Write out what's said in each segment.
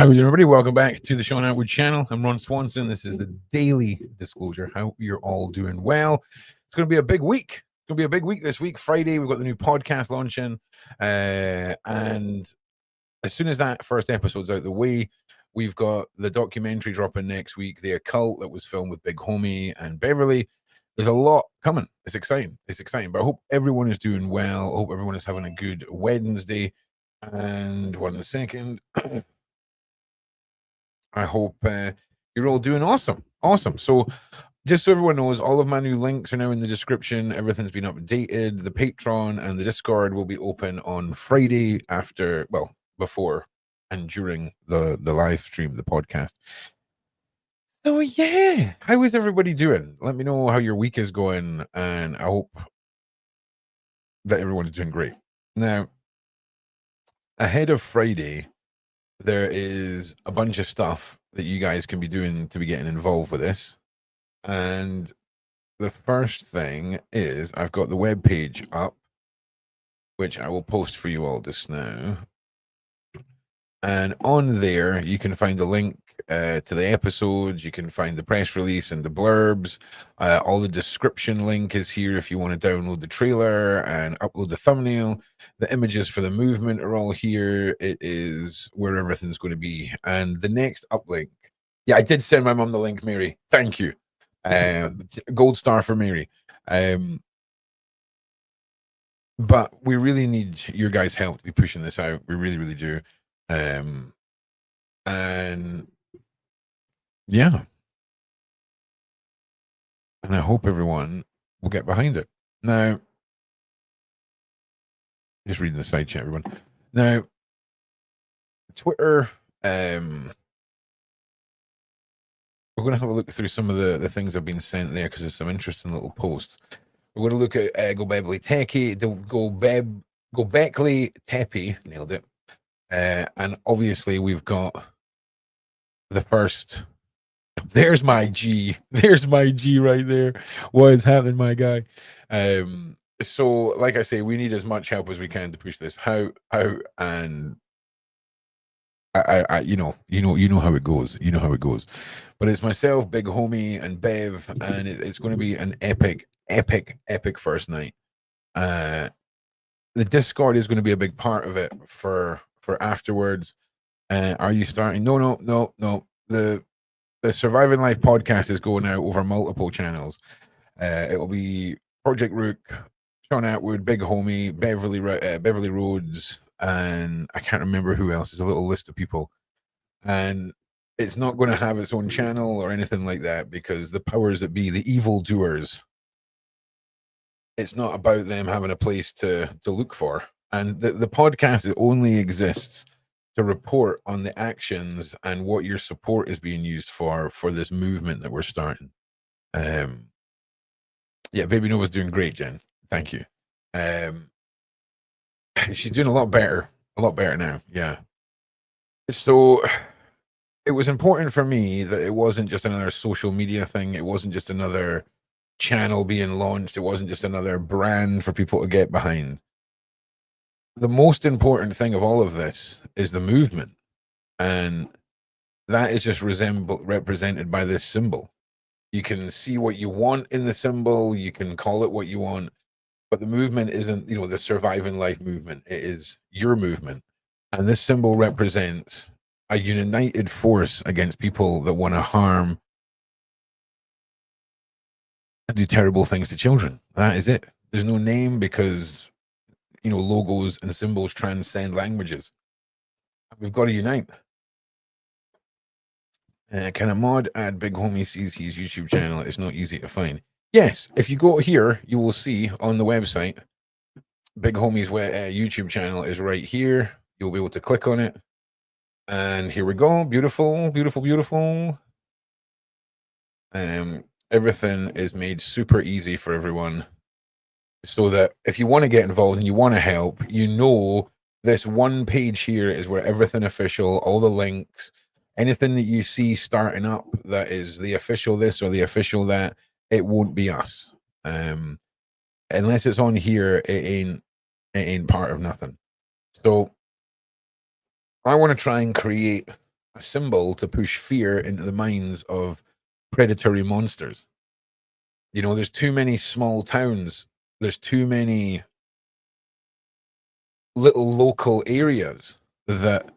Hi, everybody. Welcome back to the Sean Atwood channel. I'm Ron Swanson. This is the daily disclosure. Hope you're all doing well. It's going to be a big week. It's going to be a big week this week. Friday, we've got the new podcast launching. And as soon as that first episode's out the way, we've got the documentary dropping next week, The Occult, that was filmed with Big Homie and Beverly. There's a lot coming. It's exciting. It's exciting. But I hope everyone is doing well. I hope everyone is having a good Wednesday. And 1 second. I hope you're all doing awesome. Awesome. So just so everyone knows, all of my new links are now in the description. Everything's been updated. The Patreon and the Discord will be open on Friday before and during the live stream, the podcast. So yeah, how is everybody doing? Let me know how your week is going, and I hope that everyone is doing great. Now, ahead of Friday, there is a bunch of stuff that you guys can be doing to be getting involved with this. And the first thing is I've got the web page up, which I will post for you all just now. And on there, you can find the link to the episodes. You can find the press release and the blurbs. All the description link is here if you want to download the trailer and upload the thumbnail. The images for the movement are all here. It is where everything's going to be. And the next uplink, yeah, I did send my mom the link, Mary. Thank you. Gold star for Mary. But we really need your guys' help to be pushing this out. We really, really do. And yeah, and I hope everyone will get behind it. Now, just reading the side chat, everyone. Now, Twitter, we're going to have a look through some of the things that have been sent there because there's some interesting little posts. We're going to look at Gobekli Tepe, Gobekli Tepe, nailed it. And obviously we've got the first. There's my G. There's my G right there. What is happening, my guy? So like I say, we need as much help as we can to push this. How and I you know how it goes. You know how it goes. But it's myself, Big Homie, and Bev, and it's going to be an epic first night. The Discord is going to be a big part of it for afterwards. Are you starting? No. The Surviving Life podcast is going out over multiple channels. It will be ProjectROOQ, Sean Atwood, Big Homie, Beverly Rhodes, and I can't remember who else. There's a little list of people. And it's not going to have its own channel or anything like that because the powers that be, the evil doers, it's not about them having a place to look for. And the podcast only exists to report on the actions and what your support is being used for this movement that we're starting. Yeah, Baby Nova's doing great, Jen. Thank you. She's doing a lot better now. Yeah. So it was important for me that it wasn't just another social media thing. It wasn't just another channel being launched. It wasn't just another brand for people to get behind. The most important thing of all of this is the movement, and that is just represented by this symbol. You can see what you want in the symbol, you can call it what you want, but the movement isn't, the Surviving Life movement. It is your movement, and this symbol represents a united force against people that want to harm and do terrible things to children. That is it. There's no name because logos and symbols transcend languages. We've got to unite. Can a mod add Big Homie sees his YouTube channel? It's not easy to find. Yes, if you go here, you will see on the website, Big Homie's YouTube channel is right here. You'll be able to click on it. And here we go. Beautiful, beautiful, beautiful. Everything is made super easy for everyone, so that if you want to get involved and you want to help, this one page here is where everything official, all the links, anything that you see starting up that is the official this or the official that, it won't be us. Unless it's on here, it ain't part of nothing. So I want to try and create a symbol to push fear into the minds of predatory monsters. You know, there's too many small towns. There's too many little local areas that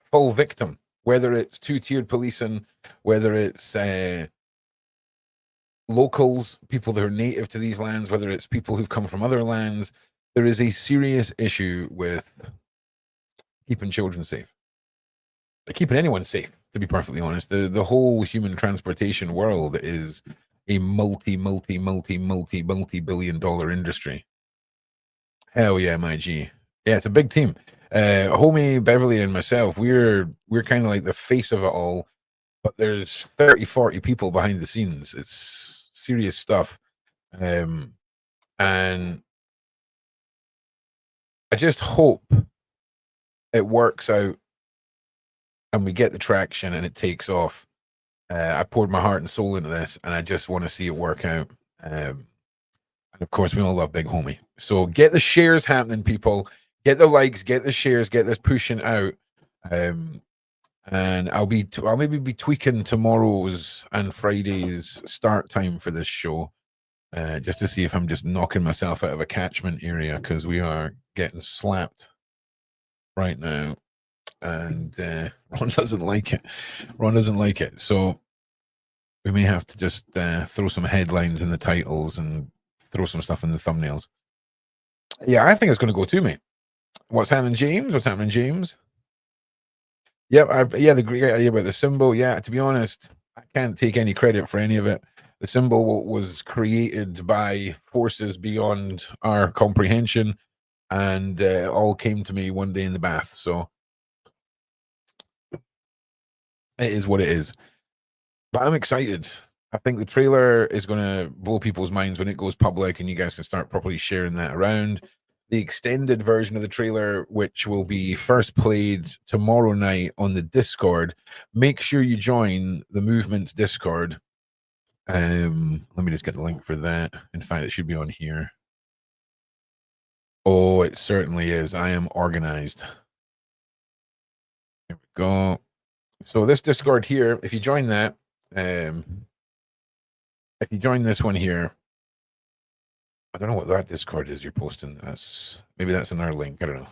fall victim, whether it's two-tiered policing, whether it's locals, people that are native to these lands, whether it's people who've come from other lands. There is a serious issue with keeping children safe, keeping anyone safe, to be perfectly honest. The whole human transportation world is a multi-billion-dollar industry. Hell yeah, my G. Yeah, it's a big team. Homie, Beverly, and myself, we're kind of like the face of it all, but there's 30, 40 people behind the scenes. It's serious stuff. And I just hope it works out and we get the traction and it takes off. I poured my heart and soul into this, and I just want to see it work out. And of course, we all love Big Homie. So get the shares happening, people. Get the likes, get the shares, get this pushing out. And I'll maybe be tweaking tomorrow's and Friday's start time for this show, just to see if I'm just knocking myself out of a catchment area, because we are getting slapped right now, and Ron doesn't like it. Ron doesn't like it, so we may have to just throw some headlines in the titles and throw some stuff in the thumbnails. Yeah, I think it's going to go to me. What's happening, James? What's happening, James? Yep, yeah, the great idea about the symbol. Yeah, to be honest, I can't take any credit for any of it. The symbol was created by forces beyond our comprehension, and all came to me one day in the bath. So it is what it is. But I'm excited. I think the trailer is going to blow people's minds when it goes public, and you guys can start properly sharing that around. The extended version of the trailer, which will be first played tomorrow night on the Discord. Make sure you join the Movement's Discord. Let me just get the link for that. In fact, it should be on here. Oh, it certainly is. I am organized. Here we go. So this Discord here, if you join that, if you join this one here, I don't know what that Discord is you're posting. Maybe that's another link. I don't know.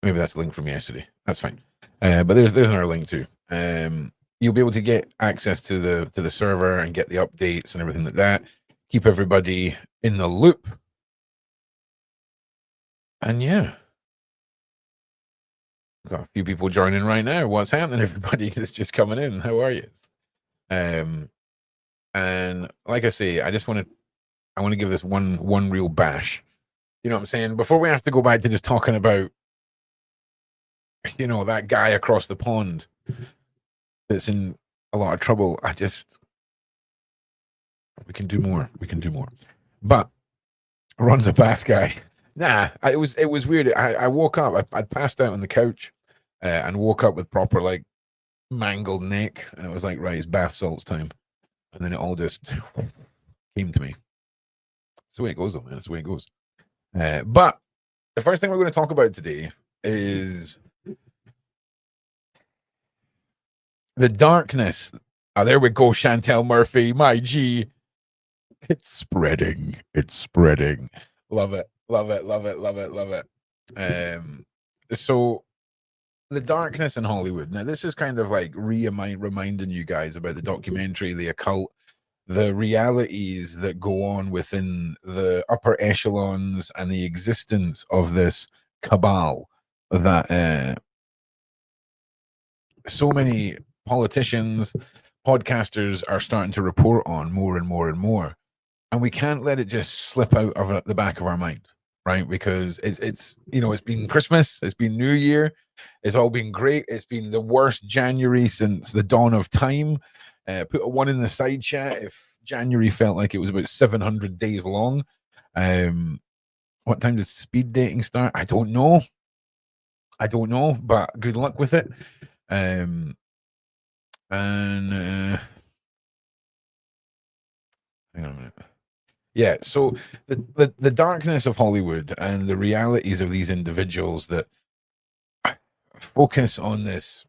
Maybe that's the link from yesterday. That's fine. But there's another link too. You'll be able to get access to the server and get the updates and everything like that. Keep everybody in the loop. And yeah, got a few people joining right now. What's happening, everybody? That's just coming in. How are you? And like I say, I want to give this one real bash. You know what I'm saying? Before we have to go back to just talking about, you know, that guy across the pond that's in a lot of trouble. We can do more. We can do more. But Ron's a bath guy. Nah, it was weird. I woke up. I'd passed out on the couch and woke up with proper like mangled neck, and it was like, right, it's bath salts time. And then it all just came to me. That's the way it goes, though, man. That's the way it goes. But the first thing we're going to talk about today is the darkness. Oh, there we go, Chantel Murphy, my G. It's spreading. It's spreading. Love it. Love it. Love it. Love it. Love it. So the darkness in Hollywood. Now, this is kind of like reminding you guys about the documentary, The Occult, the realities that go on within the upper echelons and the existence of this cabal that so many politicians, podcasters are starting to report on more and more and more. And we can't let it just slip out of the back of our mind, right? Because it's you know, it's been Christmas, it's been New Year, it's all been great. It's been the worst January since the dawn of time. Put a one in the side chat if January felt like it was about 700 days long. What time does speed dating start? I don't know, but good luck with it. And hang on a minute. Yeah, so the darkness of Hollywood and the realities of these individuals that focus on this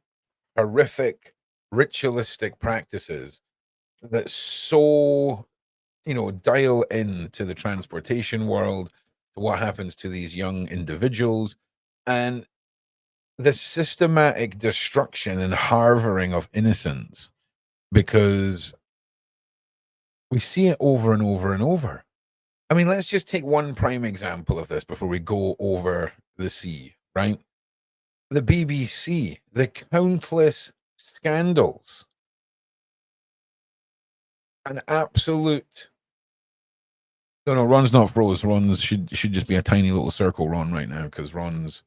horrific ritualistic practices that so, dial in to the transportation world, to what happens to these young individuals, and the systematic destruction and harboring of innocence, because we see it over and over and over. I mean, let's just take one prime example of this before we go over the sea, right? The BBC, the countless scandals, an absolute. No, no, Ron's not froze. Ron's should just be a tiny little circle, Ron, right now, because Ron's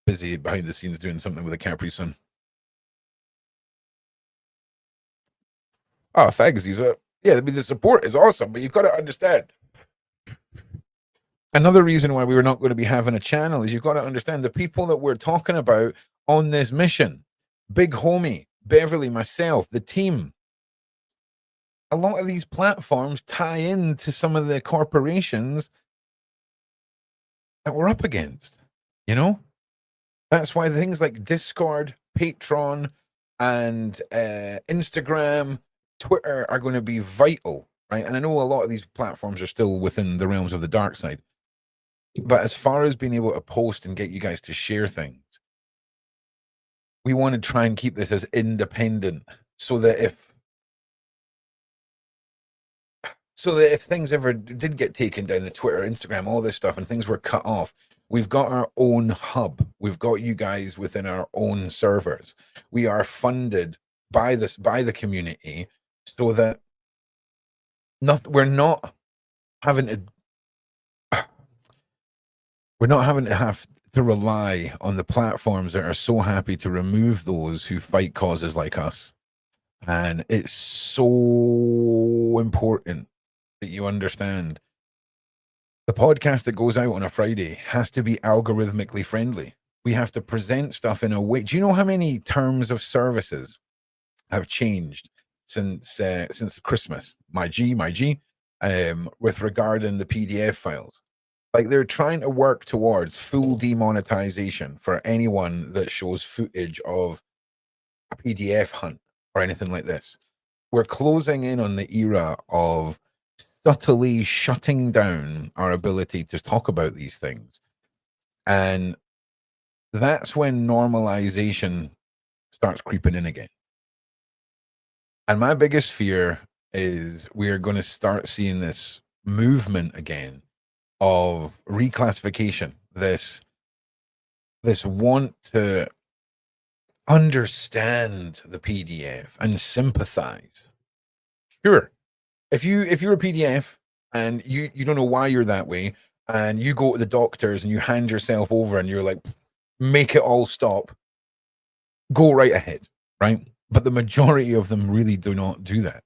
busy behind the scenes doing something with a Capri Sun. Oh, thanks. Yeah, I mean, the support is awesome, but you've got to understand. Another reason why we were not going to be having a channel is you've got to understand the people that we're talking about on this mission. Big Homie, Beverly, myself, the team. A lot of these platforms tie into some of the corporations that we're up against, you know? That's why things like Discord, Patreon, and Instagram, Twitter are going to be vital, right? And I know a lot of these platforms are still within the realms of the dark side. But as far as being able to post and get you guys to share things, we want to try and keep this as independent so that if things ever did get taken down, the Twitter, Instagram, all this stuff, and things were cut off, we've got our own hub. We've got you guys within our own servers. We are funded by the community, so that we're not having to have to rely on the platforms that are so happy to remove those who fight causes like us. And it's so important that you understand the podcast that goes out on a Friday has to be algorithmically friendly. We have to present stuff in a way. Do you know how many terms of services have changed since Christmas? My G, with regarding the PDF files. Like, they're trying to work towards full demonetization for anyone that shows footage of a PDF hunt or anything like this. We're closing in on the era of subtly shutting down our ability to talk about these things. And that's when normalization starts creeping in again. And my biggest fear is we're going to start seeing this movement again of reclassification, this want to understand the PDF and sympathize. Sure, if you're a PDF and you don't know why you're that way, and you go to the doctors and you hand yourself over and you're like, make it all stop, go right ahead, right? But the majority of them really do not do that.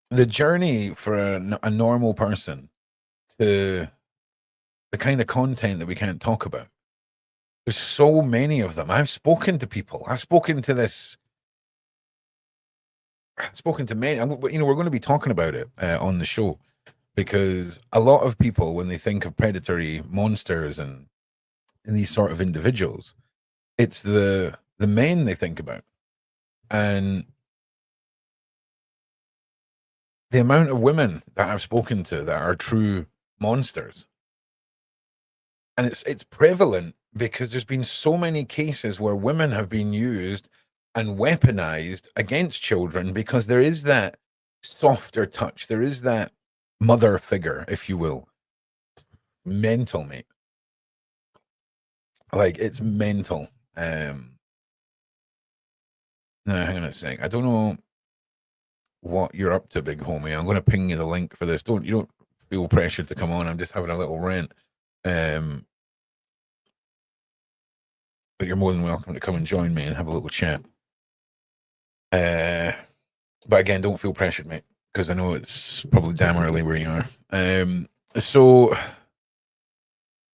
The journey for a normal person to the kind of content that we can't talk about, there's so many of them. I've spoken to people. I've spoken to many. We're going to be talking about it on the show, because a lot of people, when they think of predatory monsters and these sort of individuals, it's the men they think about. And the amount of women that I've spoken to that are true monsters, and it's prevalent because there's been so many cases where women have been used and weaponized against children, because there is that softer touch, there is that mother figure, if you will. Mental, mate. Like, it's mental. No, hang on a sec. I don't know what you're up to, big homie. I'm going to ping you the link for this. You don't feel pressured to come on. I'm just having a little rant. But you're more than welcome to come and join me and have a little chat. But again, don't feel pressured, mate, because I know it's probably damn early where you are. So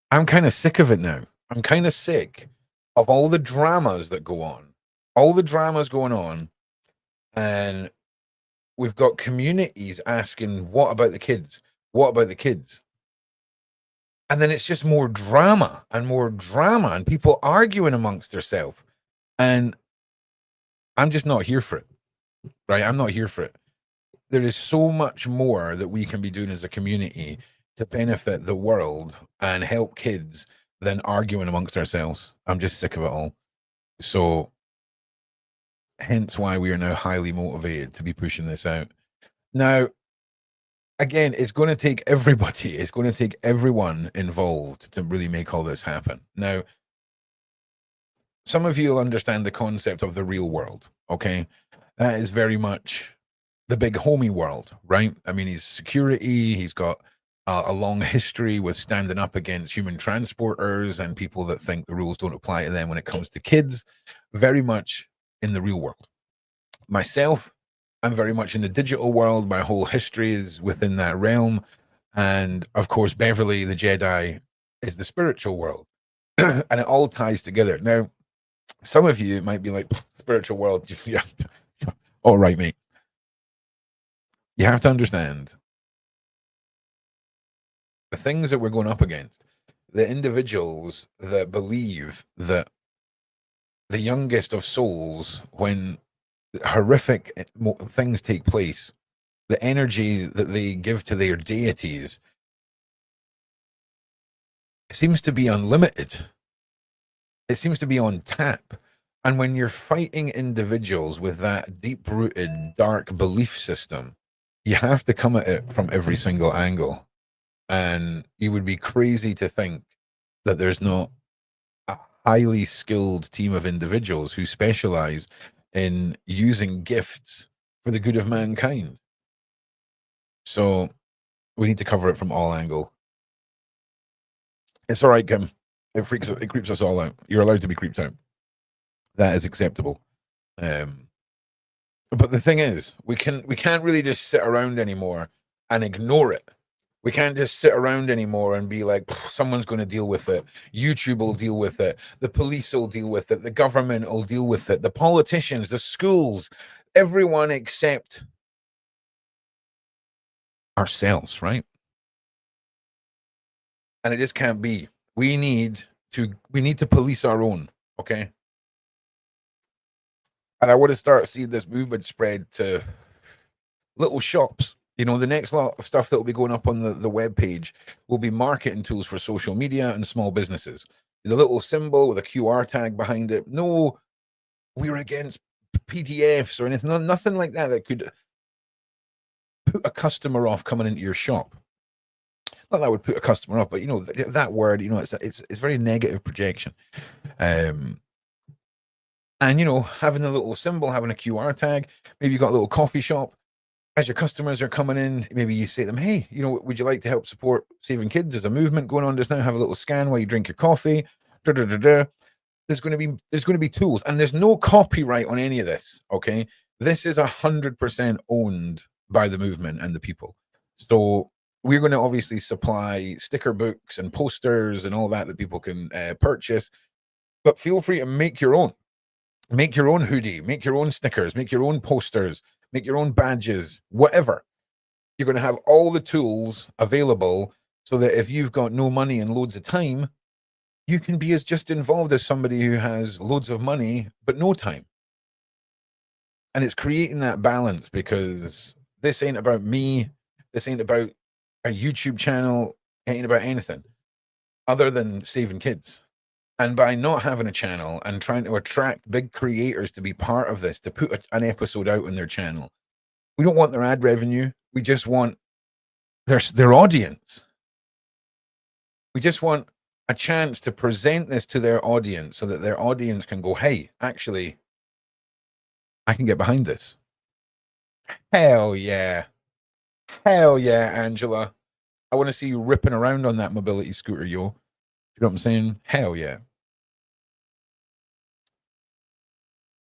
I'm kind of sick of it now. I'm kind of sick of all the dramas that go on, all the dramas going on, and we've got communities asking, what about the kids? What about the kids? And then it's just more drama and people arguing amongst themselves. And I'm just not here for it, right? I'm not here for it. There is so much more that we can be doing as a community to benefit the world and help kids than arguing amongst ourselves. I'm just sick of it all. So, hence why we are now highly motivated to be pushing this out. Now, again, it's going to take everybody, it's going to take everyone involved to really make all this happen. Now, some of you will understand the concept of the real world, okay? That is very much the big homie world, right? I mean, he's security, he's got a long history with standing up against human transporters and people that think the rules don't apply to them when it comes to kids, very much in the real world. Myself, I'm very much in the digital world. My whole history is within that realm. And of course, Beverly, the Jedi, is the spiritual world. And it all ties together. Now, some of you might be like, spiritual world, yeah. All right, mate. You have to understand the things that we're going up against, the individuals that believe that the youngest of souls, when horrific things take place, the energy that they give to their deities seems to be unlimited. It seems to be on tap. And when you're fighting individuals with that deep rooted, dark belief system, you have to come at it from every single angle. And you would be crazy to think that there's not a highly skilled team of individuals who specialize in using gifts for the good of mankind. So we need to cover it from all angles. It's all right, Kim. It creeps us all out. You're allowed to be creeped out. That is acceptable. But the thing is, we can't really just sit around anymore and ignore it. We can't just sit around anymore and be like, someone's going to deal with it. YouTube will deal with it. The police will deal with it. The government will deal with it. The politicians, the schools, everyone except ourselves, right? And it just can't be. We need to police our own, okay? And I want to start seeing this movement spread to little shops. You know, the next lot of stuff that will be going up on the web page will be marketing tools for social media and small businesses. The little symbol with a QR tag behind it. No, we're against PDFs or anything. Nothing like that that could put a customer off coming into your shop. Not that would put a customer off, but you know that word. You know, it's very negative projection. And you know, having a little symbol, having a QR tag. Maybe you got a little coffee shop. As your customers are coming in, maybe you say to them, hey, you know, would you like to help support Saving Kids? There's a movement going on just now. Have a little scan while you drink your coffee. Da, da, da, da. There's going to be tools, and there's no copyright on any of this. Okay, this is 100% owned by the movement and the people. So we're going to obviously supply sticker books and posters and all that people can purchase, but feel free to make your own. Make your own hoodie, make your own stickers, make your own posters, make your own badges, whatever. You're going to have all the tools available so that if you've got no money and loads of time, you can be as just involved as somebody who has loads of money but no time. And it's creating that balance, because this ain't about me. This ain't about a YouTube channel. It ain't about anything other than saving kids. And by not having a channel and trying to attract big creators to be part of this, to put an episode out on their channel, we don't want their ad revenue. We just want their audience. We just want a chance to present this to their audience so that their audience can go, hey, actually, I can get behind this. Hell yeah. Hell yeah, Angela. I want to see you ripping around on that mobility scooter, yo. You know what I'm saying? Hell yeah.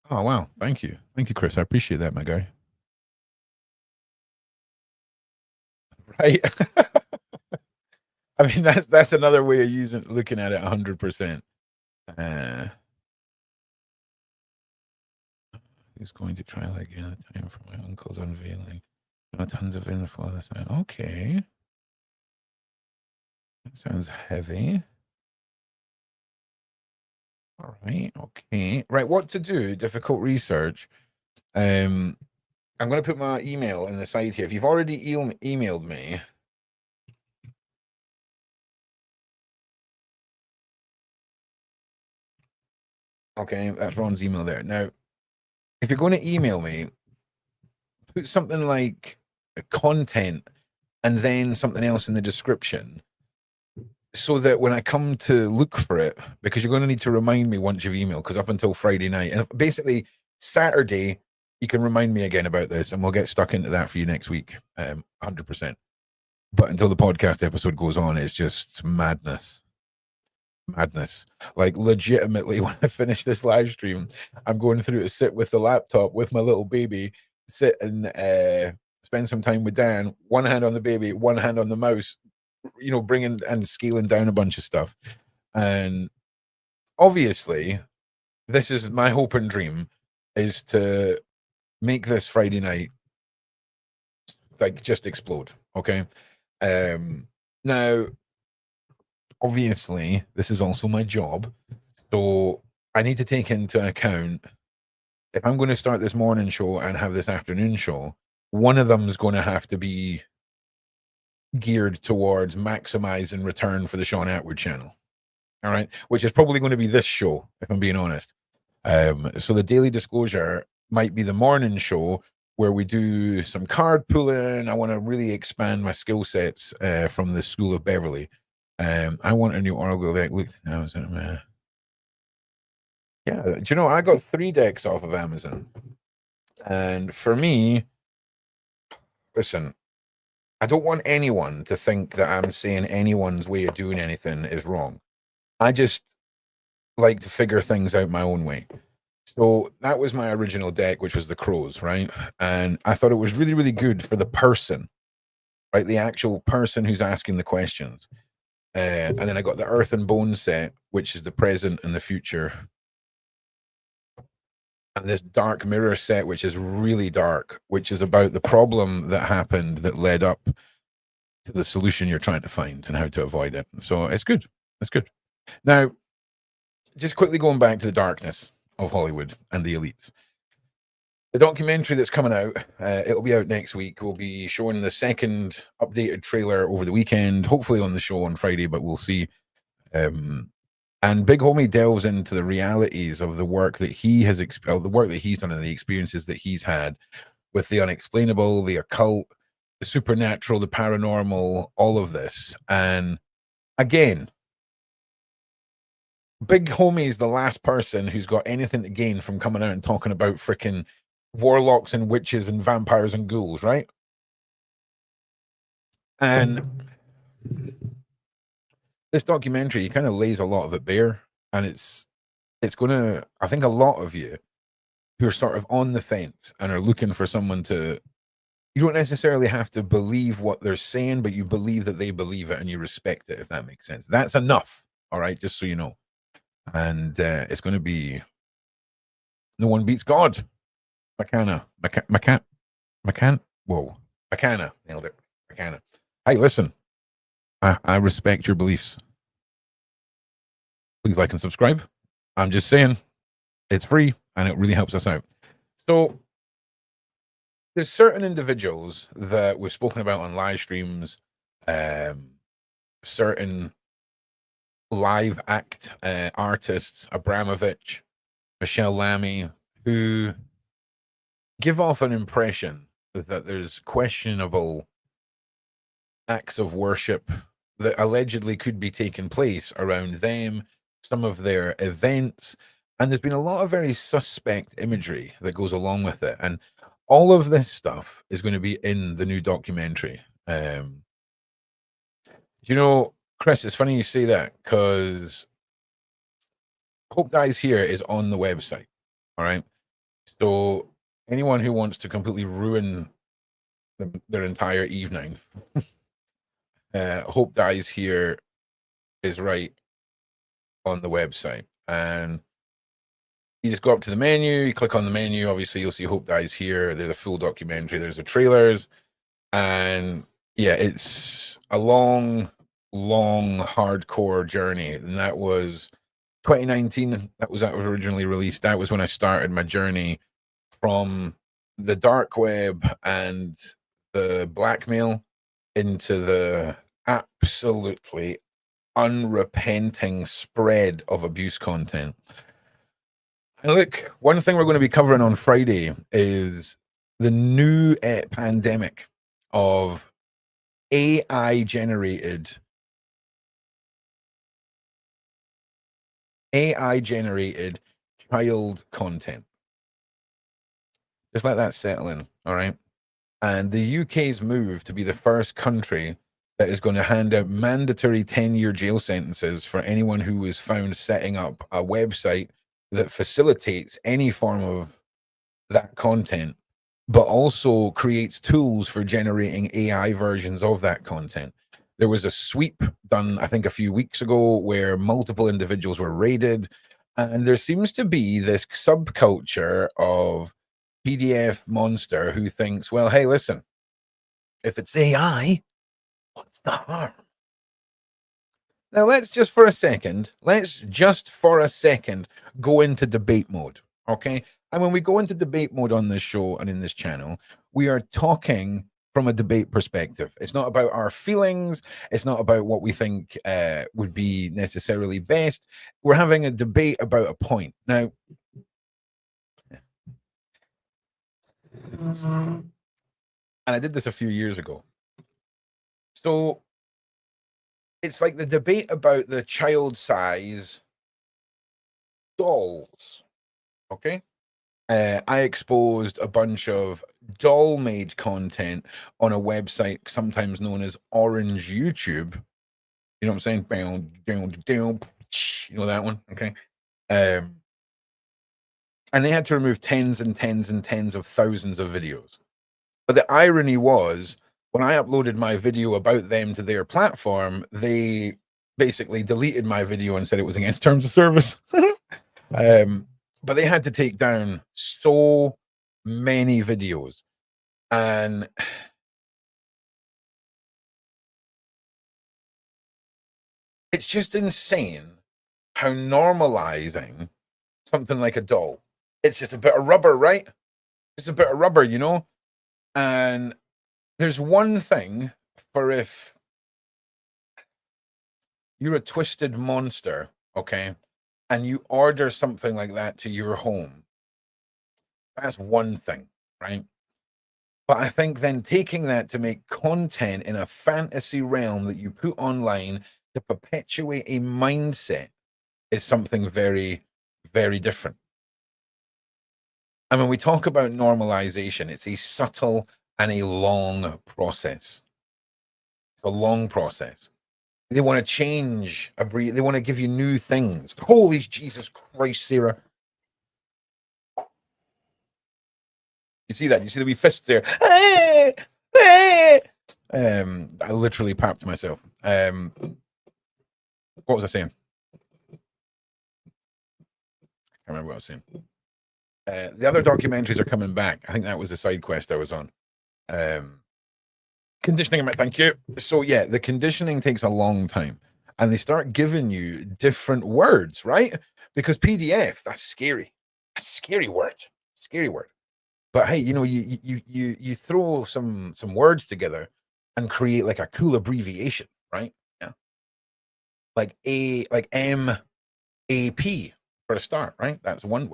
Oh, wow. Thank you. Thank you, Chris. I appreciate that, my guy. Right. I mean, that's another way of looking at it 100%. Who's going to try like time for my uncle's unveiling? Tons of info on the side. Okay. Sounds heavy. All right. Okay. Right. What to do? Difficult research. I'm going to put my email in the side here. If you've already emailed me, okay, that's Ron's email there. Now, if you're going to email me, put something like content and then something else in the description, so that when I come to look for it, because you're going to need to remind me once you've emailed, because up until Friday night, and basically Saturday, you can remind me again about this, and we'll get stuck into that for you next week, 100%. But until the podcast episode goes on, it's just madness. Like, legitimately, when I finish this live stream, I'm going through to sit with the laptop with my little baby, sit and spend some time with Dan, one hand on the baby, one hand on the mouse, bringing and scaling down a bunch of stuff. And obviously, this is my hope and dream, is to make this Friday night like just explode. Okay. Now, obviously, this is also my job, so I need to take into account, if I'm going to start this morning show and have this afternoon show, one of them is going to have to be geared towards maximizing return for the Sean Atwood channel. All right, which is probably going to be this show, if I'm being honest. So the Daily Disclosure might be the morning show where we do some card pulling. I want to really expand my skill sets from the School of Beverly. I want a new Oracle deck. Look, yeah. Do you know I got 3 decks off of Amazon, and for me, listen, I don't want anyone to think that I'm saying anyone's way of doing anything is wrong. I just like to figure things out my own way. So that was my original deck, which was the Crows, right? And I thought it was really, really good for the person, right? The actual person who's asking the questions. And then I got the Earth and Bone set, which is the present and the future. And this Dark Mirror set, which is really dark, which is about the problem that happened that led up to the solution you're trying to find and how to avoid it. So it's good. It's good. Now, just quickly going back to the darkness of Hollywood and the elites. The documentary that's coming out, it'll be out next week. We'll be showing the second updated trailer over the weekend, hopefully on the show on Friday, but we'll see. And Big Homie delves into the realities of the work that he has the work that he's done and the experiences that he's had with the unexplainable, the occult, the supernatural, the paranormal, all of this. And again, Big Homie is the last person who's got anything to gain from coming out and talking about freaking warlocks and witches and vampires and ghouls, right? And this documentary kind of lays a lot of it bare, and it's gonna, I think a lot of you who are sort of on the fence and are looking for someone to, you don't necessarily have to believe what they're saying, but you believe that they believe it and you respect it, if that makes sense. That's enough. All right, just so you know. And it's going to be No One Beats God. Makana. Whoa. Makana. Nailed it. Makana. Hey, listen. I respect your beliefs. Please like and subscribe. I'm just saying, it's free and it really helps us out. So there's certain individuals that we've spoken about on live streams, certain live act artists, Abramovich, Michelle Lamy, who give off an impression that there's questionable acts of worship that allegedly could be taking place around them, some of their events, and there's been a lot of very suspect imagery that goes along with it. And all of this stuff is going to be in the new documentary. You know, Chris, it's funny you say that, because Hope Dies Here is on the website. All right. So anyone who wants to completely ruin their entire evening, Hope Dies Here is right on the website. And you just go up to the menu, you click on the menu, obviously you'll see Hope Dies Here. There's a full documentary, there's the trailers, and yeah, it's a long long, hardcore journey. And that was 2019. That was originally released. That was when I started my journey from the dark web and the blackmail into the absolutely unrepenting spread of abuse content. And look, one thing we're going to be covering on Friday is the new pandemic of AI generated child content. Just let that settle in, all right? And the UK's move to be the first country that is going to hand out mandatory 10-year jail sentences for anyone who is found setting up a website that facilitates any form of that content, but also creates tools for generating AI versions of that content. There was a sweep done, I think, a few weeks ago where multiple individuals were raided. And there seems to be this subculture of PDF monster who thinks, well, hey, listen, if it's AI, what's the harm? Now, let's just for a second go into debate mode, okay? And when we go into debate mode on this show and in this channel, we are talking from a debate perspective. It's not about our feelings. It's not about what we think would be necessarily best. We're having a debate about a point. Now, and I did this a few years ago. So it's like the debate about the child size dolls, okay? I exposed a bunch of doll made content on a website sometimes known as Orange YouTube. You know what I'm saying? You know that one? Okay. And they had to remove tens and tens and tens of thousands of videos. But the irony was, when I uploaded my video about them to their platform, they basically deleted my video and said it was against terms of service. But they had to take down so many videos. And it's just insane how normalizing something like a doll. It's just a bit of rubber, right? Just a bit of rubber, you know? And there's one thing for if you're a twisted monster, okay, and you order something like that to your home. That's one thing, right? But I think then taking that to make content in a fantasy realm that you put online to perpetuate a mindset is something very, very different. And when we talk about normalization, it's a subtle and a long process. It's a long process. They want to change a breed. They want to give you new things. Holy Jesus Christ, Sarah. You see that? You see the wee fist there? I literally papped myself. What was I saying? I can't remember what I was saying. The other documentaries are coming back. I think that was the side quest I was on. Conditioning, thank you. So yeah, the conditioning takes a long time, and they start giving you different words, right? Because PDF, that's scary. A scary word. Scary word. But hey, you know, you throw some words together and create like a cool abbreviation, right? Yeah. Like MAP for a start, right? That's one,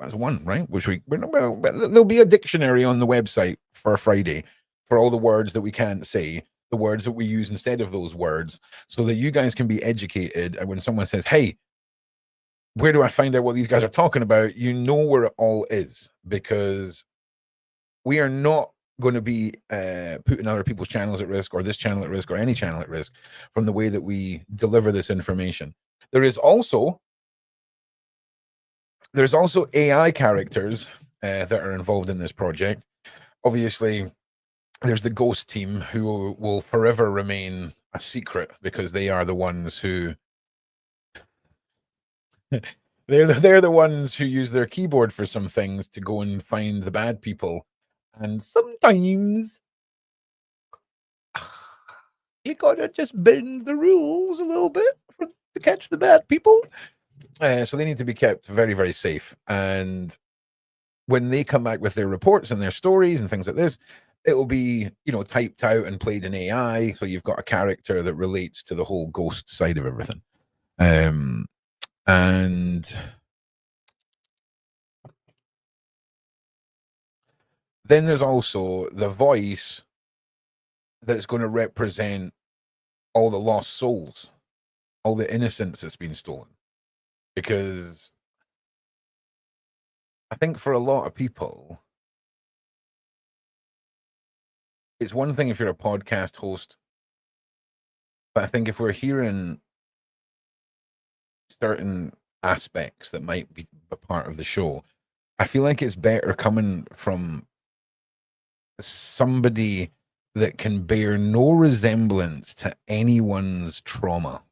right? Which there'll be a dictionary on the website for Friday for all the words that we can't say, the words that we use instead of those words, so that you guys can be educated. And when someone says, hey, where do I find out what these guys are talking about? You know where it all is, because we are not going to be putting other people's channels at risk, or this channel at risk, or any channel at risk from the way that we deliver this information. There's also AI characters that are involved in this project. Obviously, there's the ghost team, who will forever remain a secret because they are the ones who they're the ones who use their keyboard for some things to go and find the bad people. And sometimes You gotta just bend the rules a little bit to catch the bad people. So they need to be kept very, very safe. And when they come back with their reports and their stories and things like this, it will be, typed out and played in AI. So you've got a character that relates to the whole ghost side of everything. And then there's also the voice that's going to represent all the lost souls, all the innocence that's been stolen. Because I think for a lot of people, it's one thing if you're a podcast host, but I think if we're hearing certain aspects that might be a part of the show, I feel like it's better coming from somebody that can bear no resemblance to anyone's trauma.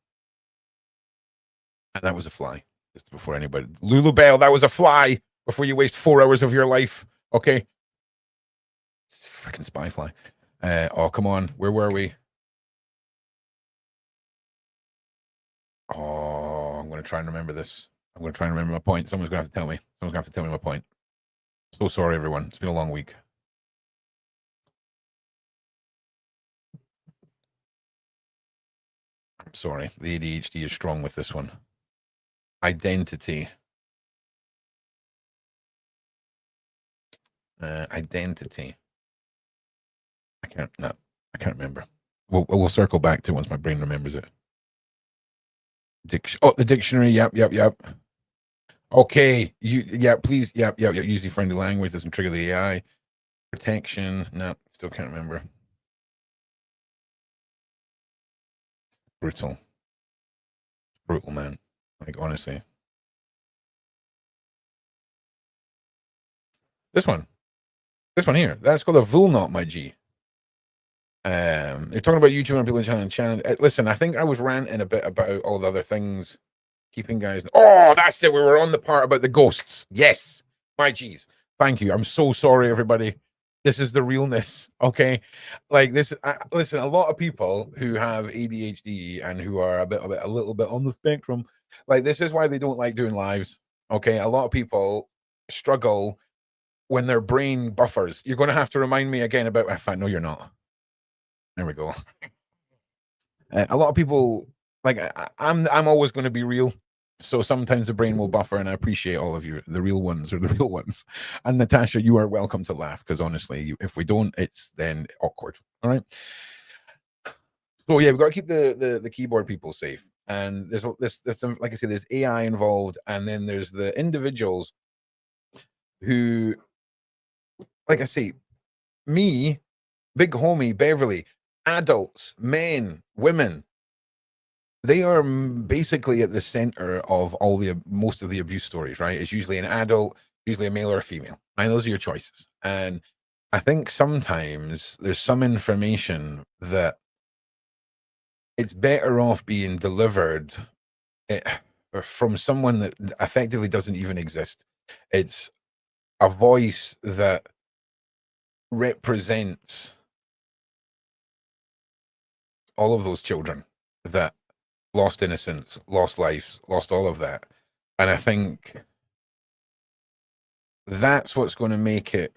And that was a fly. Just before anybody, Lulu Bell, that was a fly. Before you waste 4 hours of your life, okay? It's freaking spy fly. Oh, come on. Where were we? Oh, I'm going to try and remember this. I'm going to try and remember my point. Someone's going to have to tell me. Someone's going to have to tell me my point. So sorry, everyone. It's been a long week. I'm sorry. The ADHD is strong with this one. Identity. Identity. I can't remember. We'll circle back to it once my brain remembers it. The dictionary. Yep. Okay. Please. Yep. User friendly language doesn't trigger the AI. Protection. No, still can't remember. Brutal, man. Like, honestly. This one here. That's called a Vulnot, my G. They're talking about YouTube and people in challenge. Listen, I think I was ranting a bit about all the other things, keeping guys. Oh, that's it. We were on the part about the ghosts. Yes, my G's. Thank you. I'm so sorry, everybody. This is the realness, okay? Like this. Listen, a lot of people who have ADHD and who are a little bit on the spectrum, like this is why they don't like doing lives. Okay, a lot of people struggle when their brain buffers. You're going to have to remind me again about. In fact, no, you're not. There we go. A lot of people like I'm always going to be real. So sometimes the brain will buffer, and I appreciate all of you, the real ones. And Natasha, you are welcome to laugh because honestly, if we don't, it's then awkward. All right. So yeah, we've got to keep the keyboard people safe. And there's some, like I say, there's AI involved, and then there's the individuals who, like I say, me, big homie Beverly, adults, men, women, they are basically at the center of most of the abuse stories, right? It's usually an adult, usually a male or a female, right? Those are your choices. And I think sometimes there's some information that it's better off being delivered from someone that effectively doesn't even exist. It's a voice that represents all of those children that lost innocence, lost lives, lost all of that. And I think that's what's going to make it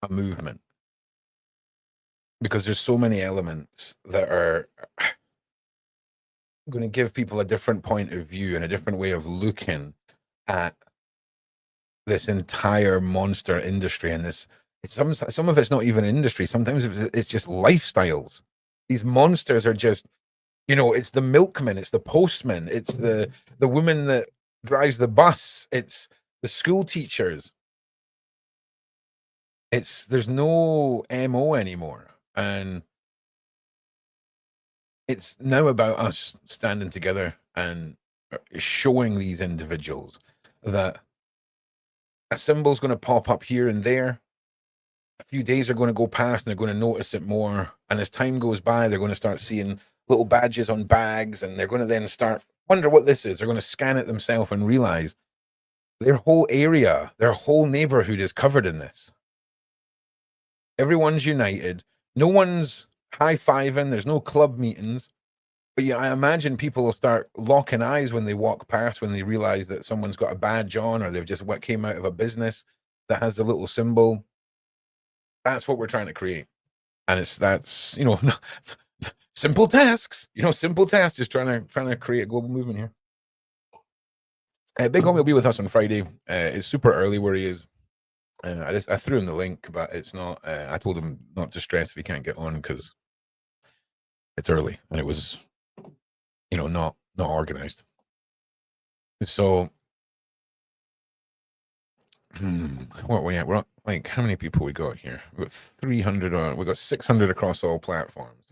a movement, because there's so many elements that are going to give people a different point of view and a different way of looking at this entire monster industry. And some of it's not even industry. Sometimes it's just lifestyles. These monsters are just, it's the milkman, it's the postman, it's the woman that drives the bus, it's the school teachers. There's no MO anymore. And it's now about us standing together and showing these individuals that a symbol's going to pop up here and there. A few days are going to go past and they're going to notice it more. And as time goes by, they're going to start seeing little badges on bags, and they're going to then start wonder what this is. They're going to scan it themselves and realize their whole area, their whole neighborhood is covered in this. Everyone's united. No one's high-fiving, there's no club meetings. But yeah, I imagine people will start locking eyes when they walk past, when they realize that someone's got a badge on or they've just what came out of a business that has the little symbol. That's what we're trying to create. And that's, simple tasks, simple tasks, just trying to create a global movement here. Big Homie will be with us on Friday. It's super early where he is. I threw him the link, but it's not. I told him not to stress if he can't get on because it's early and it was, not organized. So, what we at? We're like, how many people we got here? We got 300 on. We got 600 across all platforms.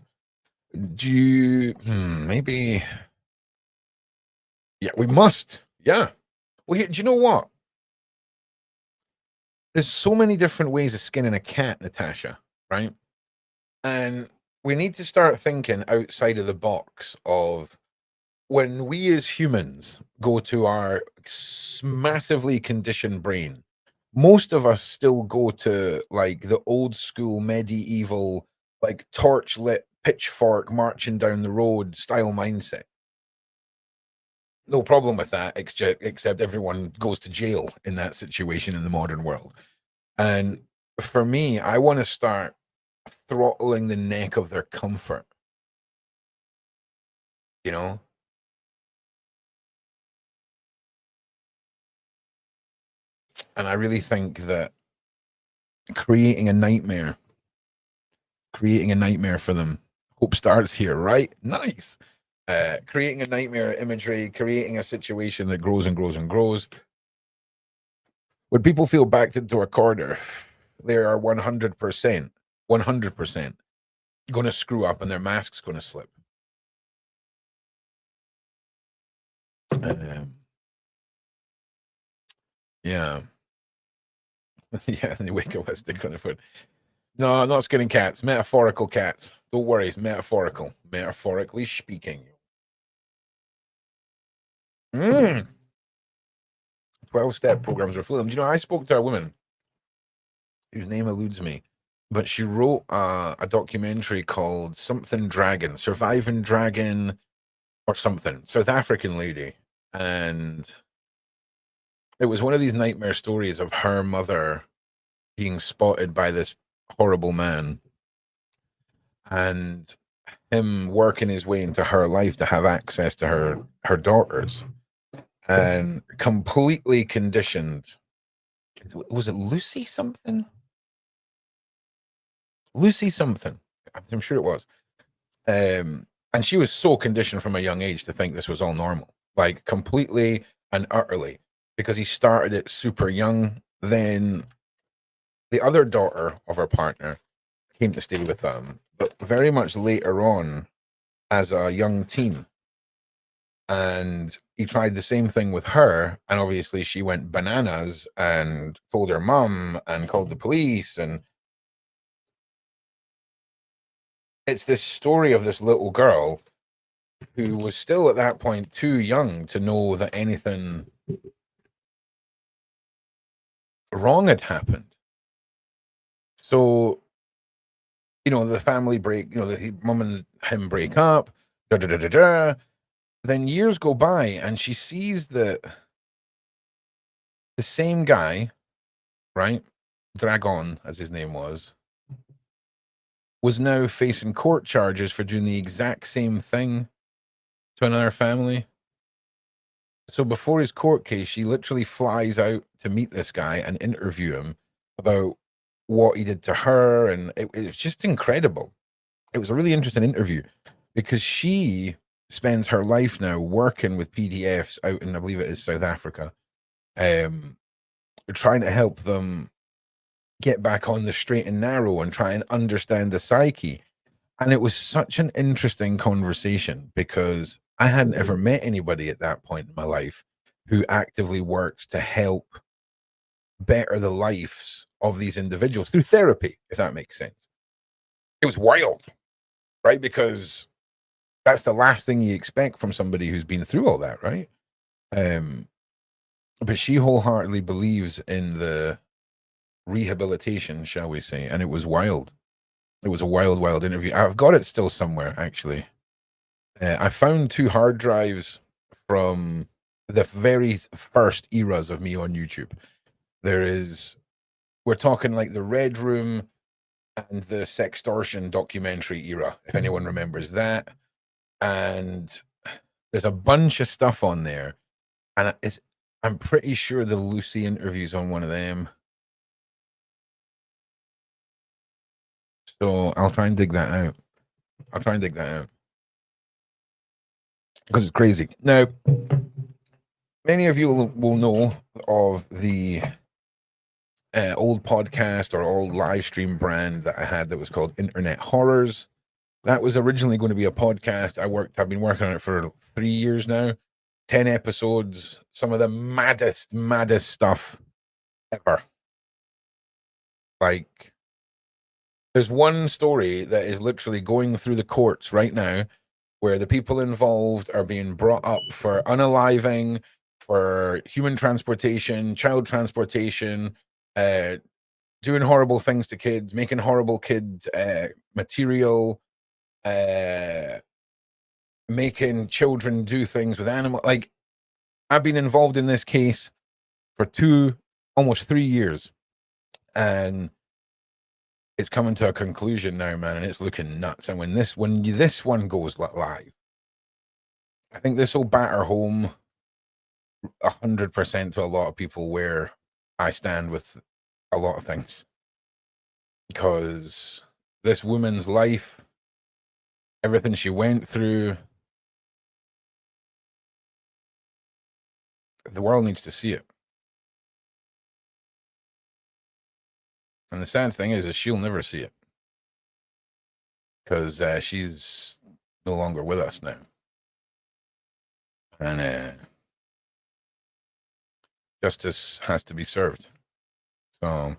Do you maybe? Yeah, we must. Yeah. Well, do you know what? There's so many different ways of skinning a cat, Natasha, right? And we need to start thinking outside of the box of when we as humans go to our massively conditioned brain. Most of us still go to like the old school medieval, like torch lit pitchfork marching down the road style mindset. No problem with that, except everyone goes to jail in that situation in the modern world. And for me, I want to start throttling the neck of their comfort, you know? And I really think that creating a nightmare for them. Hope starts here, right? Nice. Creating a nightmare imagery, creating a situation that grows and grows and grows. When people feel backed into a corner, they are 100% going to screw up and their mask's going to slip. Yeah. Yeah, and they wake up with a stick on their foot. No, not skinning cats. Metaphorical cats. Don't worry, it's metaphorical. Metaphorically speaking. 12-step programs are full of them. Do you know, I spoke to a woman whose name eludes me, but she wrote a documentary called Something Dragon, Surviving Dragon or something, South African lady. And it was one of these nightmare stories of her mother being spotted by this horrible man and him working his way into her life to have access to her daughters and completely conditioned. Was it Lucy something? Lucy something. I'm sure it was. And she was so conditioned from a young age to think this was all normal, like completely and utterly, because he started it super young. Then the other daughter of her partner came to stay with them, but very much later on as a young teen. And he tried the same thing with her. And obviously she went bananas and told her mom and called the police. And it's this story of this little girl who was still at that point too young to know that anything wrong had happened. So, the family break, the mom and him break up, da, da, da, da, da. Then years go by and she sees that the same guy, right? Dragon, as his name was now facing court charges for doing the exact same thing to another family. So before his court case, she literally flies out to meet this guy and interview him about what he did to her. And it was just incredible. It was a really interesting interview because she spends her life now working with PDFs out in, I believe it is South Africa, trying to help them get back on the straight and narrow and try and understand the psyche. And it was such an interesting conversation because I hadn't ever met anybody at that point in my life who actively works to help better the lives of these individuals through therapy, if that makes sense. It was wild, right? Because that's the last thing you expect from somebody who's been through all that, right? But she wholeheartedly believes in the rehabilitation, shall we say, and it was wild. It was a wild, wild interview. I've got it still somewhere, actually. I found 2 hard drives from the very first eras of me on YouTube. We're talking like the Red Room and the Sextortion documentary era, if anyone remembers that. And there's a bunch of stuff on there. And I'm pretty sure the Lucy interview's on one of them. So I'll try and dig that out. Because it's crazy. Now, many of you will know of the old podcast or old live stream brand that I had that was called Internet Horrors. That was originally going to be a podcast. I've been working on it for 3 years now. 10 episodes, some of the maddest stuff ever. Like, there's one story that is literally going through the courts right now where the people involved are being brought up for unaliving, for human transportation, child transportation, doing horrible things to kids, making horrible kid material, making children do things with animals. Like, I've been involved in this case for almost 3 years, and it's coming to a conclusion now, man, and it's looking nuts. And when this one goes live, I think this will batter home 100% to a lot of people where I stand with a lot of things, because this woman's life, everything she went through, the world needs to see it. And the sad thing is she'll never see it, because she's no longer with us now. And justice has to be served. So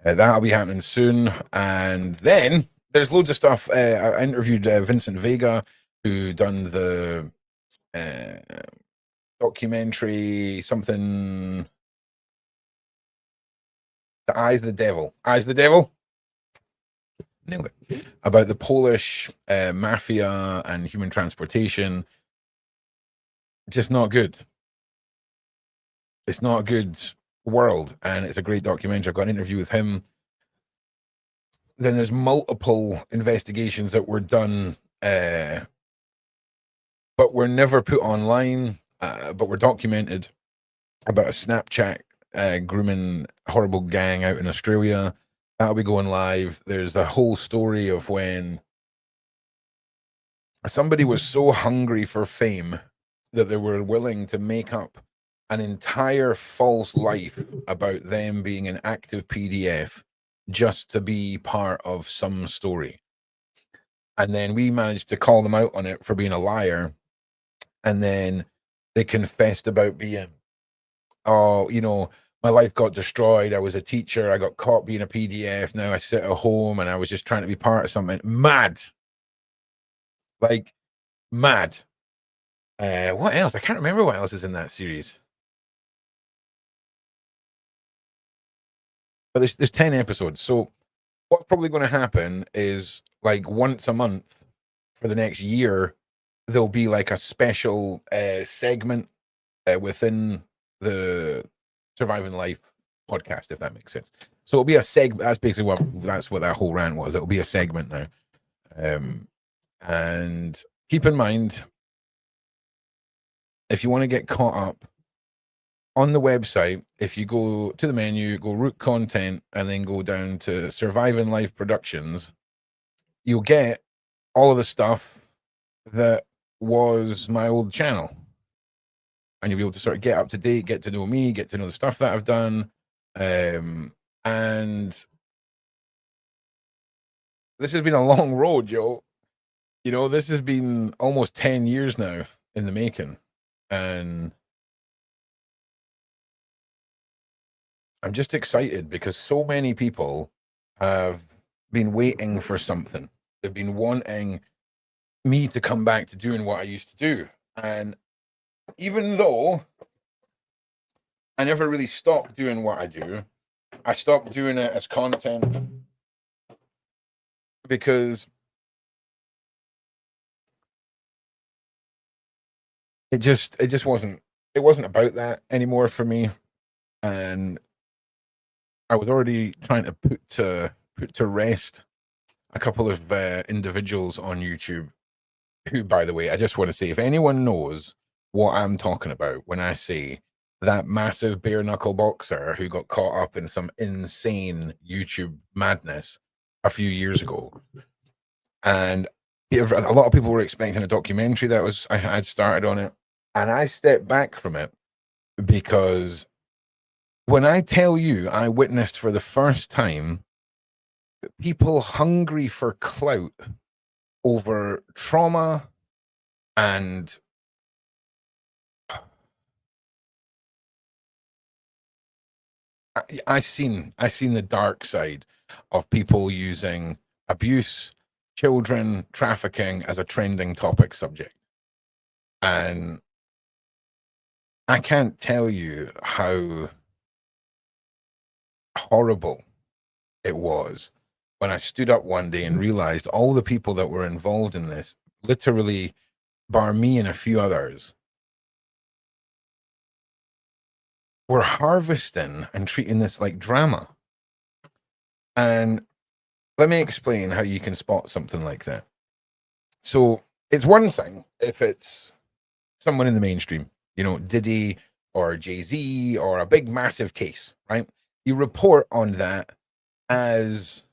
that'll be happening soon. And then there's loads of stuff. I interviewed Vincent Vega, who done the documentary, something, The Eyes of the Devil. Nailed it. About the Polish mafia and human transportation. Just not good. It's not a good world, and it's a great documentary. I've got an interview with him. Then there's multiple investigations that were done, but were never put online, but were documented, about a Snapchat grooming horrible gang out in Australia. That'll be going live. There's a whole story of when somebody was so hungry for fame that they were willing to make up an entire false life about them being an active PDF just to be part of some story. And then we managed to call them out on it for being a liar. And then they confessed about being, oh, my life got destroyed. I was a teacher. I got caught being a PDF. Now I sit at home and I was just trying to be part of something. Mad. Like, mad. What else? I can't remember what else is in that series. But there's 10 episodes. So what's probably going to happen is, like, once a month for the next year, there'll be like a special segment within the Surviving Life podcast, if that makes sense. So it'll be a segment. That's basically that's what that whole rant was. It'll be a segment now. And keep in mind, if you want to get caught up on the website, if you go to the menu, go ROOQ content, and then go down to Surviving Life Productions, you'll get all of the stuff that was my old channel. And you'll be able to sort of get up to date, get to know me, get to know the stuff that I've done. And this has been a long road, Joe. This has been almost 10 years now in the making. And I'm just excited because so many people have been waiting for something. They've been wanting me to come back to doing what I used to do. And even though I never really stopped doing what I do, I stopped doing it as content because it wasn't about that anymore for me, and I was already trying to put to rest a couple of individuals on YouTube who, by the way, I just want to say, if anyone knows what I'm talking about when I say that massive bare knuckle boxer who got caught up in some insane YouTube madness a few years ago, and a lot of people were expecting a documentary that I'd started on it, and I stepped back from it because when I tell you I witnessed for the first time people hungry for clout over trauma and I seen the dark side of people using abuse, children trafficking as a trending topic subject. And I can't tell you how horrible it was when I stood up one day and realized all the people that were involved in this, literally bar me and a few others, were harvesting and treating this like drama. And let me explain how you can spot something like that. So it's one thing if it's someone in the mainstream, Diddy or Jay-Z or a big massive case, right? You report on that as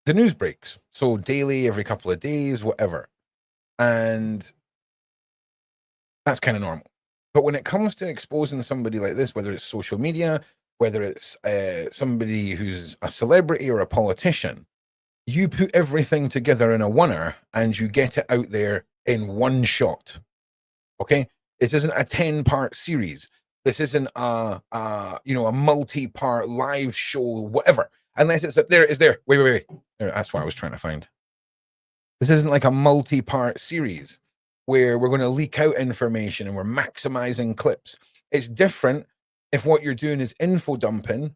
the news breaks. So daily, every couple of days, whatever. And that's kind of normal. But when it comes to exposing somebody like this, whether it's social media, whether it's somebody who's a celebrity or a politician, you put everything together in a oneer and you get it out there in one shot. Okay, this isn't a 10-part series. This isn't a multi-part live show, whatever. Unless it's there. It is there. Wait. That's what I was trying to find. This isn't like a multi-part series where we're going to leak out information and we're maximizing clips. It's different if what you're doing is info dumping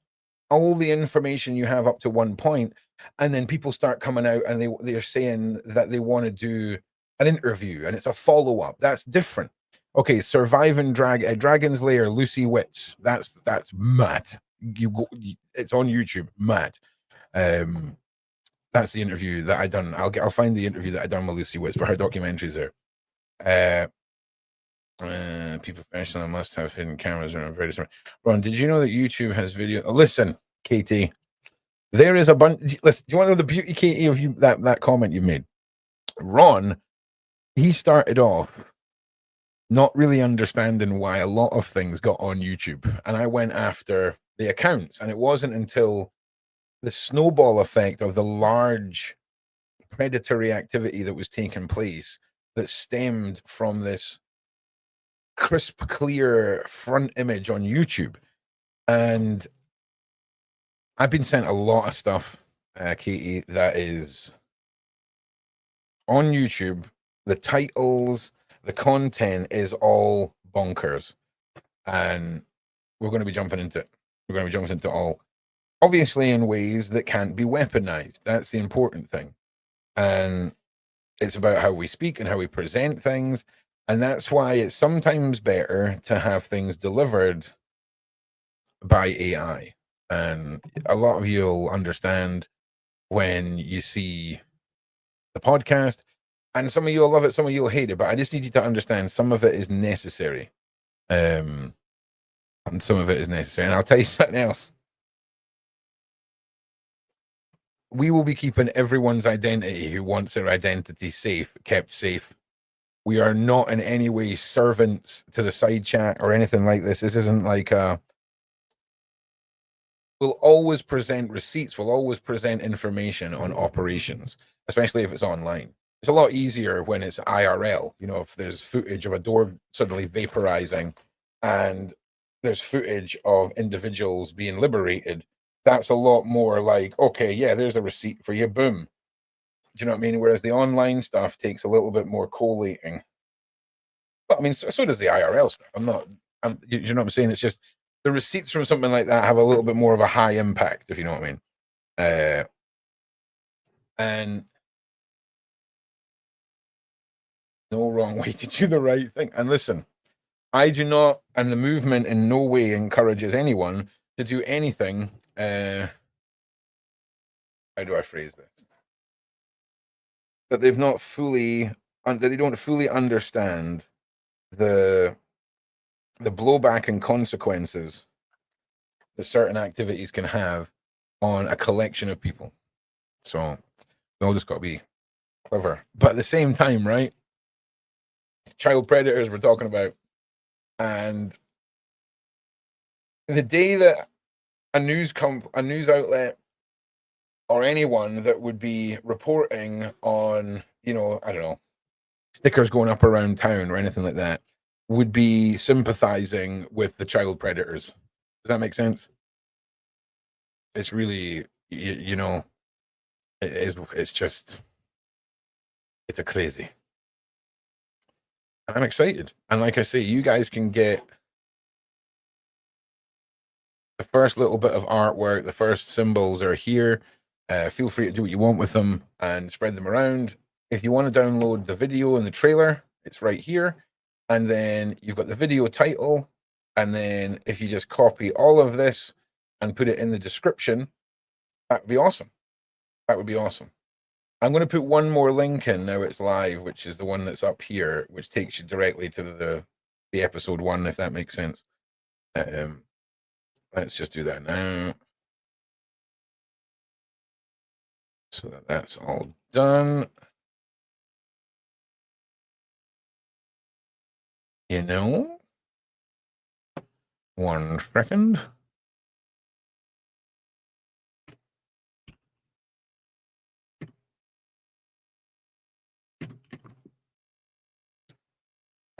all the information you have up to one point, and then people start coming out and they're saying that they want to do an interview and it's a follow-up. That's different. Okay, surviving Dragon's Lair, Lucy Witz. That's mad. It's on YouTube. Mad. That's the interview that I done. I'll find the interview that I done with Lucy Witz, but her documentary's there. People professional must have hidden cameras or very different. Ron, did you know that YouTube has video? Listen, Katie, there is a bunch. Listen, do you want to know the beauty, Katie, of you that comment you made? Ron, he started off not really understanding why a lot of things got on YouTube, and I went after the accounts, and it wasn't until the snowball effect of the large predatory activity that was taking place that stemmed from this crisp, clear front image on YouTube. And I've been sent a lot of stuff, Katie, that is on YouTube. The titles, the content is all bonkers. And we're going to be jumping into it. We're going to be jumping into all, obviously in ways that can't be weaponized. That's the important thing. And it's about how we speak and how we present things. And that's why it's sometimes better to have things delivered by AI. And a lot of you'll understand when you see the podcast, and some of you'll love it, some of you'll hate it, but I just need you to understand some of it is necessary. And some of it is necessary. And I'll tell you something else. We will be keeping everyone's identity who wants their identity kept safe. We are not in any way servants to the side chat or anything like this. This isn't like we'll always present receipts, we'll always present information on operations, especially if it's online. It's a lot easier when it's IRL. If there's footage of a door suddenly vaporizing and there's footage of individuals being liberated, that's a lot more like, okay, yeah, there's a receipt for you, boom. Do you know what I mean? Whereas the online stuff takes a little bit more collating. But I mean, so does the IRL stuff. You know what I'm saying? It's just the receipts from something like that have a little bit more of a high impact, if you know what I mean. And no wrong way to do the right thing. And listen, I do not, and the movement in no way encourages anyone to do anything. How do I phrase this? That they've not fully, that they don't fully understand the blowback and consequences that certain activities can have on a collection of people. So we all just got to be clever, but at the same time, right? Child predators we're talking about, and the day that a news outlet or anyone that would be reporting on, I don't know, stickers going up around town or anything like that, would be sympathizing with the child predators. Does that make sense? It's really, it's just, it's a crazy. I'm excited. And like I say, you guys can get the first little bit of artwork, the first symbols are here. Feel free to do what you want with them and spread them around. If you want to download the video and the trailer, it's right here. And then you've got the video title. And then if you just copy all of this and put it in the description, that would be awesome. That would be awesome. I'm going to put one more link in now it's live, which is the one that's up here, which takes you directly to the episode 1, if that makes sense. Let's just do that now. So that's all done. 1 second.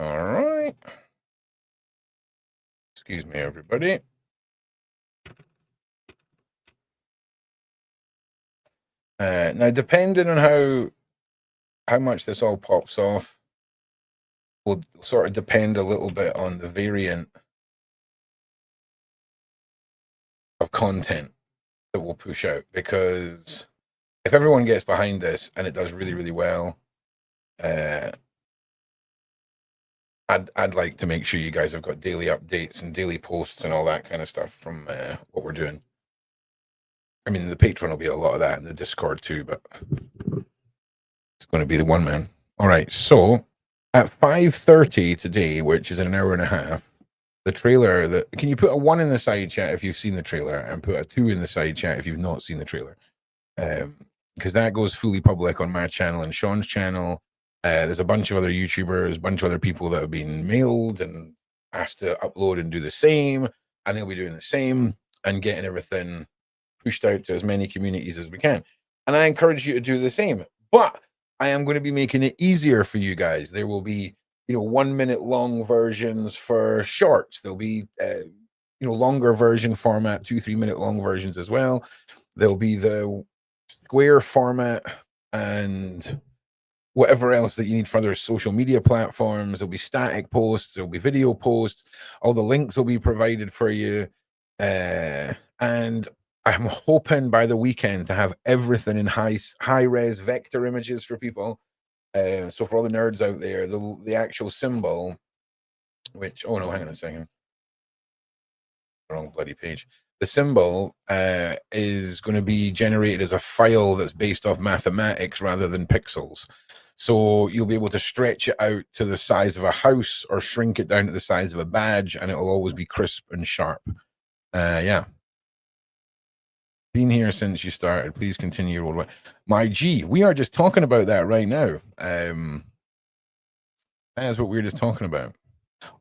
All right. Excuse me, everybody. Now, depending on how much this all pops off, will sort of depend a little bit on the variant of content that we'll push out. Because if everyone gets behind this and it does really, really well, I'd like to make sure you guys have got daily updates and daily posts and all that kind of stuff from what we're doing. I mean, the Patreon will be a lot of that, and the Discord too, but it's going to be the one man. All right, so at 5:30 today, which is in an hour and a half, the trailer. Can you put a 1 in the side chat if you've seen the trailer, and put a 2 in the side chat if you've not seen the trailer? Because that goes fully public on my channel and Sean's channel. There's a bunch of other YouTubers, a bunch of other people that have been mailed and asked to upload and do the same, and they'll be doing the same and getting everything pushed out to as many communities as we can. And I encourage you to do the same. But I am going to be making it easier for you guys. There will be, 1 minute long versions for shorts. There'll be, longer version format, 2-3 minute long versions as well. There'll be the square format and whatever else that you need for other social media platforms. There'll be static posts, there'll be video posts, all the links will be provided for you. And I'm hoping by the weekend to have everything in high res vector images for people. So for all the nerds out there, the actual symbol, which, oh no, hang on a second. Wrong bloody page. The symbol is going to be generated as a file that's based off mathematics rather than pixels. So you'll be able to stretch it out to the size of a house or shrink it down to the size of a badge, and it'll always be crisp and sharp. Yeah. Been here since you started. Please continue your worldwide. My G, we are just talking about that right now. That's what we were just talking about.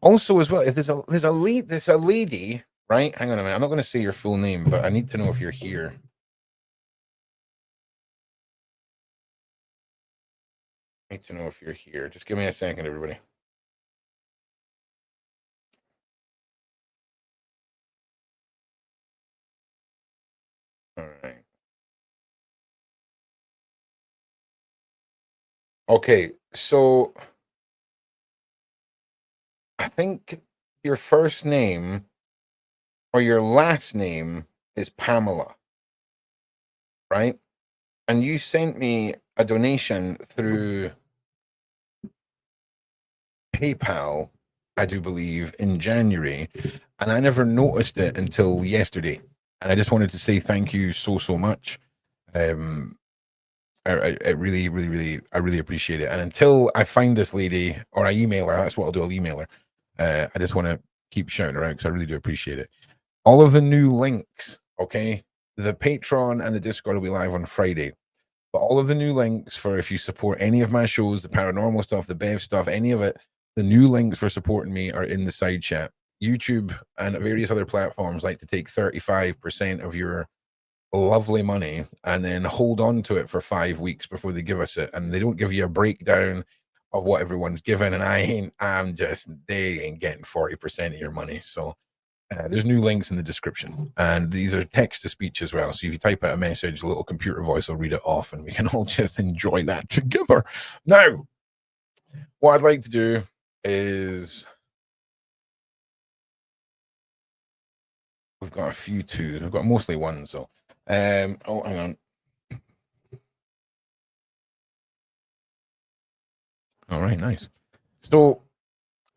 Also, as well, if there's a lady, right? Hang on a minute. I'm not going to say your full name, but I need to know if you're here. I need to know if you're here. Just give me a second, everybody. All right. Okay, so I think your first name or your last name is Pamela, right? and you sent me a donation through PayPal, I do believe, in January, and I never noticed it until yesterday. And I just wanted to say thank you so much. Um, I really, really, really, I really appreciate it. And until I find this lady or I email her, that's what I'll do. I'll email her. I just want to keep shouting her out because I really do appreciate it. All of the new links, okay? The Patreon and the Discord will be live on Friday. But all of the new links for if you support any of my shows, the paranormal stuff, the Bev stuff, any of it, the new links for supporting me are in the side chat. YouTube and various other platforms like to take 35% of your lovely money and then hold on to it for 5 weeks before they give us it. And they don't give you a breakdown of what everyone's given. And they ain't getting 40% of your money. So there's new links in the description, and these are text to speech as well. So if you type out a message, a little computer voice will read it off, and we can all just enjoy that together. Now, what I'd like to do is we've got a few twos. We've got mostly ones, so oh, hang on. All right, nice. So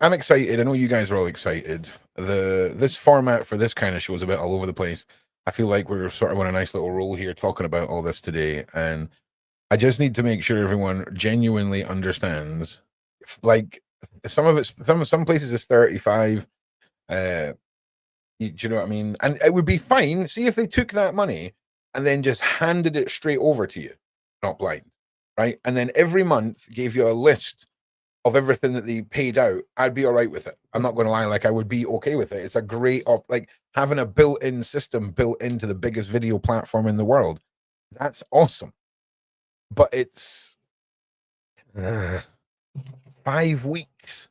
I'm excited. I know you guys are all excited. This format for this kind of show is a bit all over the place. I feel like we're sort of on a nice little roll here talking about all this today, and I just need to make sure everyone genuinely understands. Like some of it's some places is 35. Do you know what I mean? And it would be fine. See if they took that money and then just handed it straight over to you, not blind, right? And then every month gave you a list of everything that they paid out. I'd be all right with it. I'm not going to lie. Like I would be okay with it. It's a great like having a built-in system built into the biggest video platform in the world. That's awesome. But it's 5 weeks.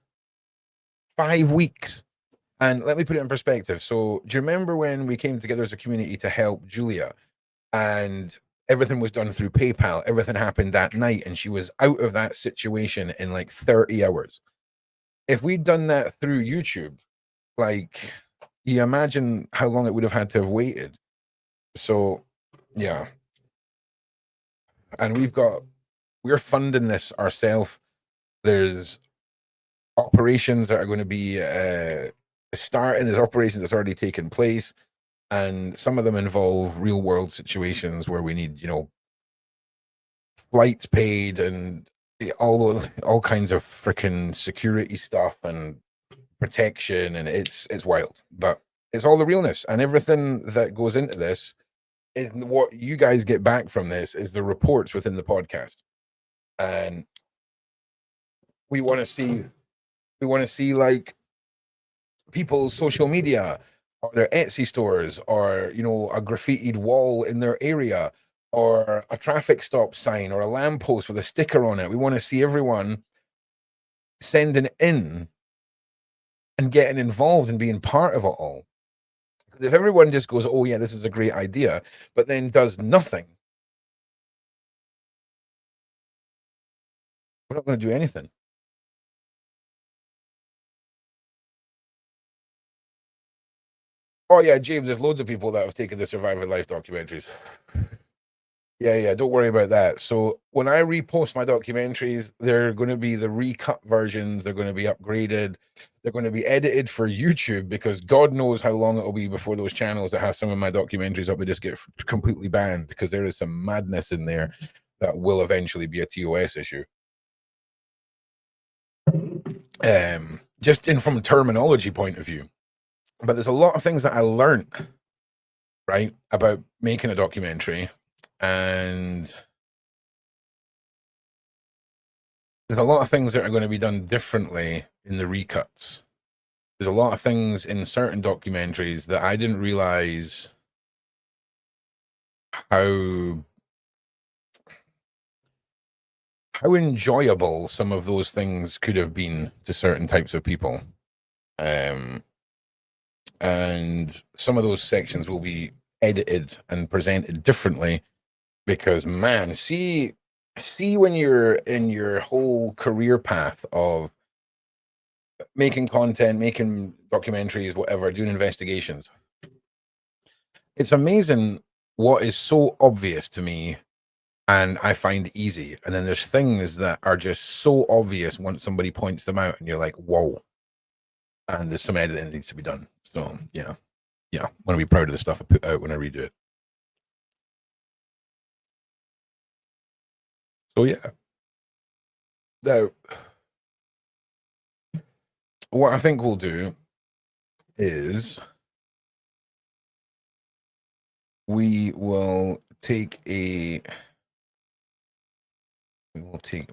5 weeks. And let me put it in perspective. So, do you remember when we came together as a community to help Julia and everything was done through PayPal? Everything happened that night and she was out of that situation in like 30 hours. If we'd done that through YouTube, like, you imagine how long it would have had to have waited. So, yeah. And we're funding this ourselves. There's operations that are going to be starting. There's operations that's already taken place, and some of them involve real world situations where we need, flights paid and all kinds of freaking security stuff and protection, and it's wild. But it's all the realness, and everything that goes into this is what you guys get back from this is the reports within the podcast. And we want to see like people's social media or their Etsy stores, or a graffitied wall in their area, or a traffic stop sign, or a lamppost with a sticker on it. We want to see everyone sending in and getting involved and being part of it all. If everyone just goes, oh yeah, this is a great idea, but then does nothing, we're not going to do anything. Oh yeah, James, there's loads of people that have taken the Survivor Life documentaries. Yeah, don't worry about that. So when I repost my documentaries, they're going to be the recut versions. They're going to be upgraded. They're going to be edited for YouTube, because God knows how long it'll be before those channels that have some of my documentaries up, they just get completely banned, because there is some madness in there that will eventually be a TOS issue. Just from a terminology point of view. But there's a lot of things that I learned, right, about making a documentary. And there's a lot of things that are going to be done differently in the recuts. There's a lot of things in certain documentaries that I didn't realize how enjoyable some of those things could have been to certain types of people. And some of those sections will be edited and presented differently, because man, see when you're in your whole career path of making content, making documentaries, whatever, doing investigations, it's amazing what is so obvious to me and I find easy. And then there's things that are just so obvious once somebody points them out, and you're like, whoa. And there's some editing that needs to be done. So yeah, I want to be proud of the stuff I put out when I redo it. So yeah. Now, what I think we'll do is we will take a We'll take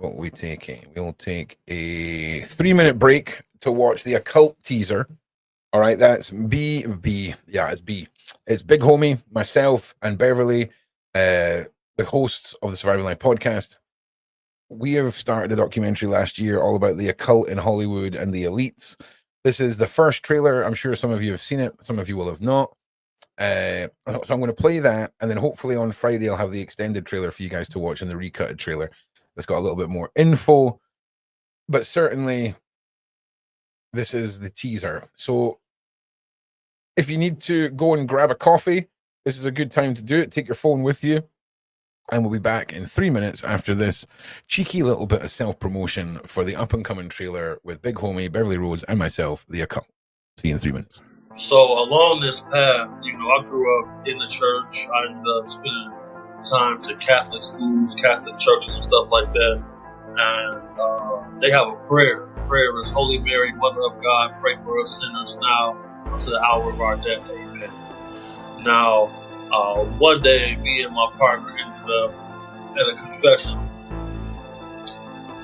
3-minute break to watch the occult teaser. All right, that's B. Yeah, it's B. It's Big Homie, myself, and Beverly, the hosts of the Survival Life podcast. We have started a documentary last year all about the occult in Hollywood and the elites. This is the first trailer. I'm sure some of you have seen it. Some of you will have not. So I'm going to play that, and then hopefully on Friday I'll have the extended trailer for you guys to watch, and the recutted trailer that's got a little bit more info. But certainly, this is the teaser. So if you need to go and grab a coffee, this is a good time to do it. Take your phone with you, and we'll be back in 3 minutes after this cheeky little bit of self-promotion for the up-and-coming trailer with Big Homie, Beverly Rhodes, and myself, the occult. See you in 3 minutes. So along this path, I grew up in the church. I ended up spending time to Catholic schools, Catholic churches, and stuff like that. And they have a prayer. The prayer is, Holy Mary, Mother of God, pray for us sinners now unto the hour of our death. Amen. Now, one day, me and my partner ended up at a confession.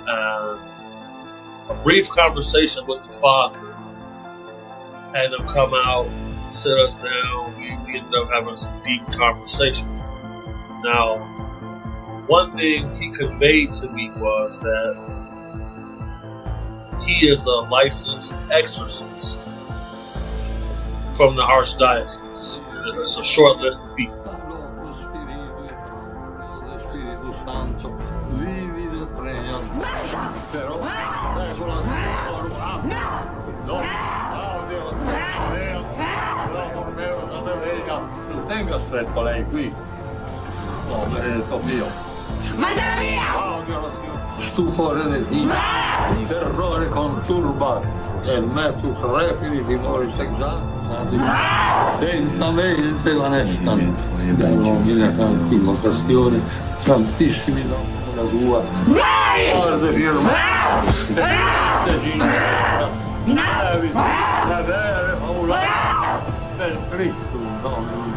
And a brief conversation with the Father had them come out, sit us down. We ended up having some deep conversations. Now, one thing he conveyed to me was that he is a licensed exorcist from the Archdiocese. It's a short list of people. Tenga stretto lei qui. No, benedetto Dio. Mandala via! Stupore di Dio, terrore conturba, e metus repili timori sexati, lentamente vanestano, nomine santi vocazione, santissimi nomi della tua, guarda firma, devi, cadere, paura, per Cristo, non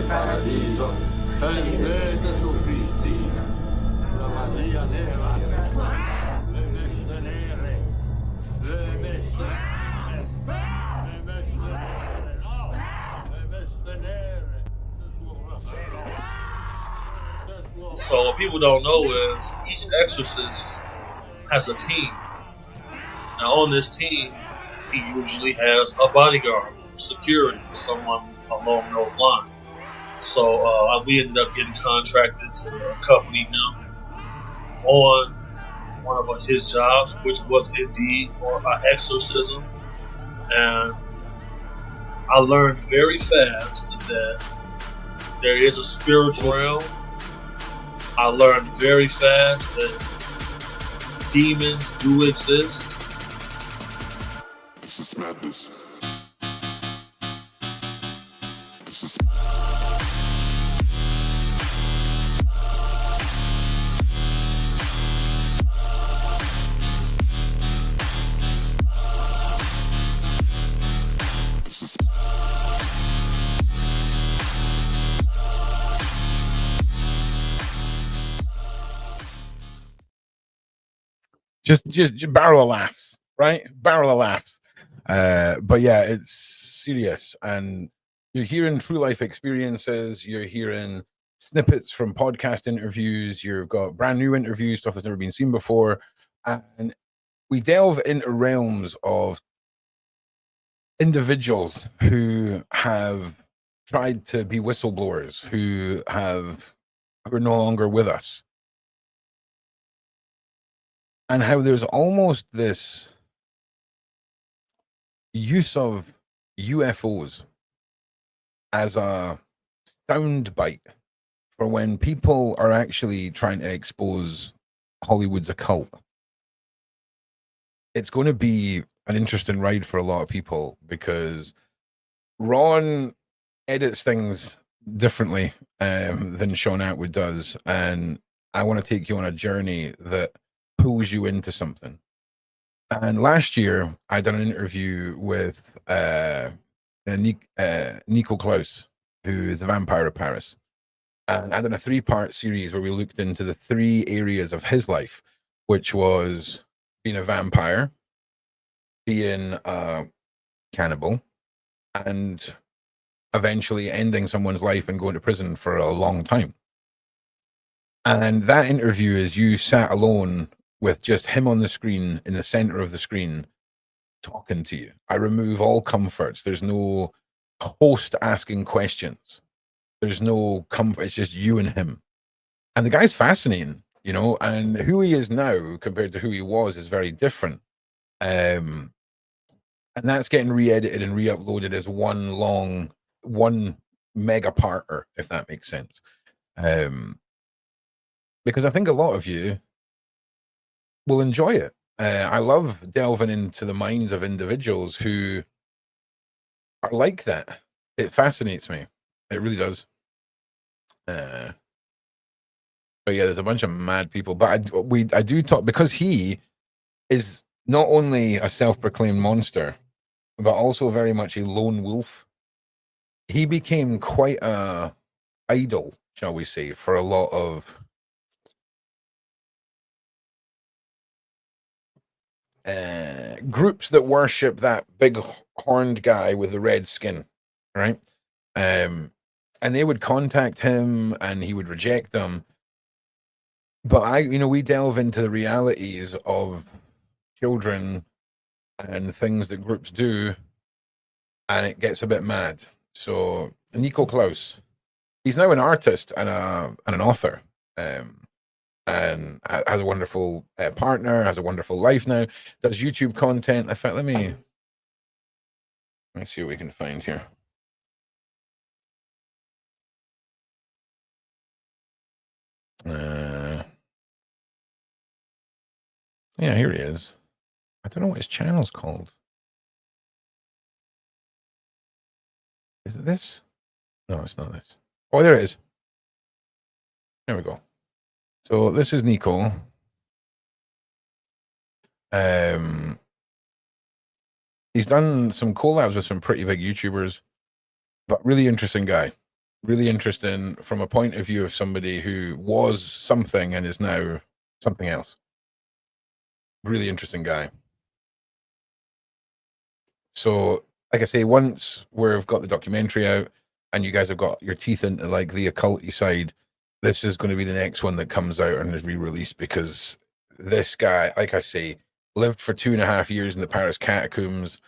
paradiso, salvete su Cristina, la Maria nera, le messe nere, le messe nere. So what people don't know is each exorcist has a team. Now on this team, he usually has a bodyguard, security, someone along those lines. So we ended up getting contracted to accompany him on one of his jobs, which was indeed for an exorcism. And I learned very fast that there is a spiritual realm. I learned very fast that demons do exist. This is madness. This is... Just barrel of laughs, right? Barrel of laughs. But yeah, it's serious, and you're hearing true life experiences. You're hearing snippets from podcast interviews. You've got brand new interviews, stuff that's never been seen before, and we delve into realms of individuals who have tried to be whistleblowers, who are no longer with us, and how there's almost this use of UFOs as a soundbite for when people are actually trying to expose Hollywood's occult. It's going to be an interesting ride for a lot of people because Ron edits things differently than Sean Atwood does, and I want to take you on a journey that pulls you into something. And last year, I done an interview with Nico Klaus, who is a vampire of Paris. And I done a 3-part series where we looked into the 3 areas of his life, which was being a vampire, being a cannibal, and eventually ending someone's life and going to prison for a long time. And that interview is you sat alone with just him on the screen, in the center of the screen, talking to you. I remove all comforts. There's no host asking questions. There's no comfort. It's just you and him. And the guy's fascinating, you know, and who he is now compared to who he was is very different. And that's getting re-edited and re-uploaded as one mega parter, if that makes sense. Because I think a lot of you will enjoy it. I love delving into the minds of individuals who are like that. It fascinates me. It really does. But yeah, there's a bunch of mad people. But I do talk because he is not only a self-proclaimed monster, but also very much a lone wolf. He became quite a idol, shall we say, for a lot of groups that worship that big horned guy with the red skin, right? And they would contact him and he would reject them. But we delve into the realities of children and things that groups do, and it gets a bit mad. So Nico Klaus, he's now an artist and an author, and has a wonderful partner, has a wonderful life now, does YouTube content. In fact, let me see what we can find here. Yeah, here he is. I don't know what his channel's called. Is it this? No, it's not this. Oh, there it is. There we go. So this is Nico. He's done some collabs with some pretty big YouTubers, but really interesting guy. Really interesting from a point of view of somebody who was something and is now something else. Really interesting guy. So, like I say, once we've got the documentary out and you guys have got your teeth into like the occulty side, this is going to be the next one that comes out and is re-released, because this guy, like I say, lived for 2.5 years in the Paris catacombs,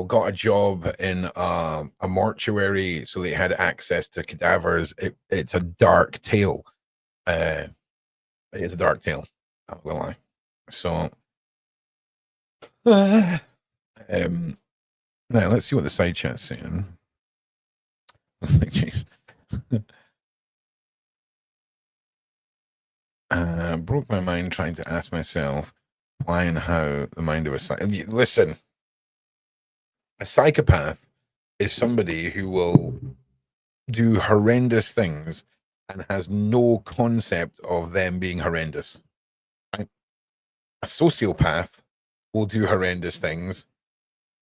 got a job in a mortuary, so they had access to cadavers. It's a dark tale. It's a dark tale. I'm not gonna lie. So, now let's see what the side chat's saying. Looks like, jeez. Broke my mind trying to ask myself why and how the mind of a listen. A psychopath is somebody who will do horrendous things and has no concept of them being horrendous. Right? A sociopath will do horrendous things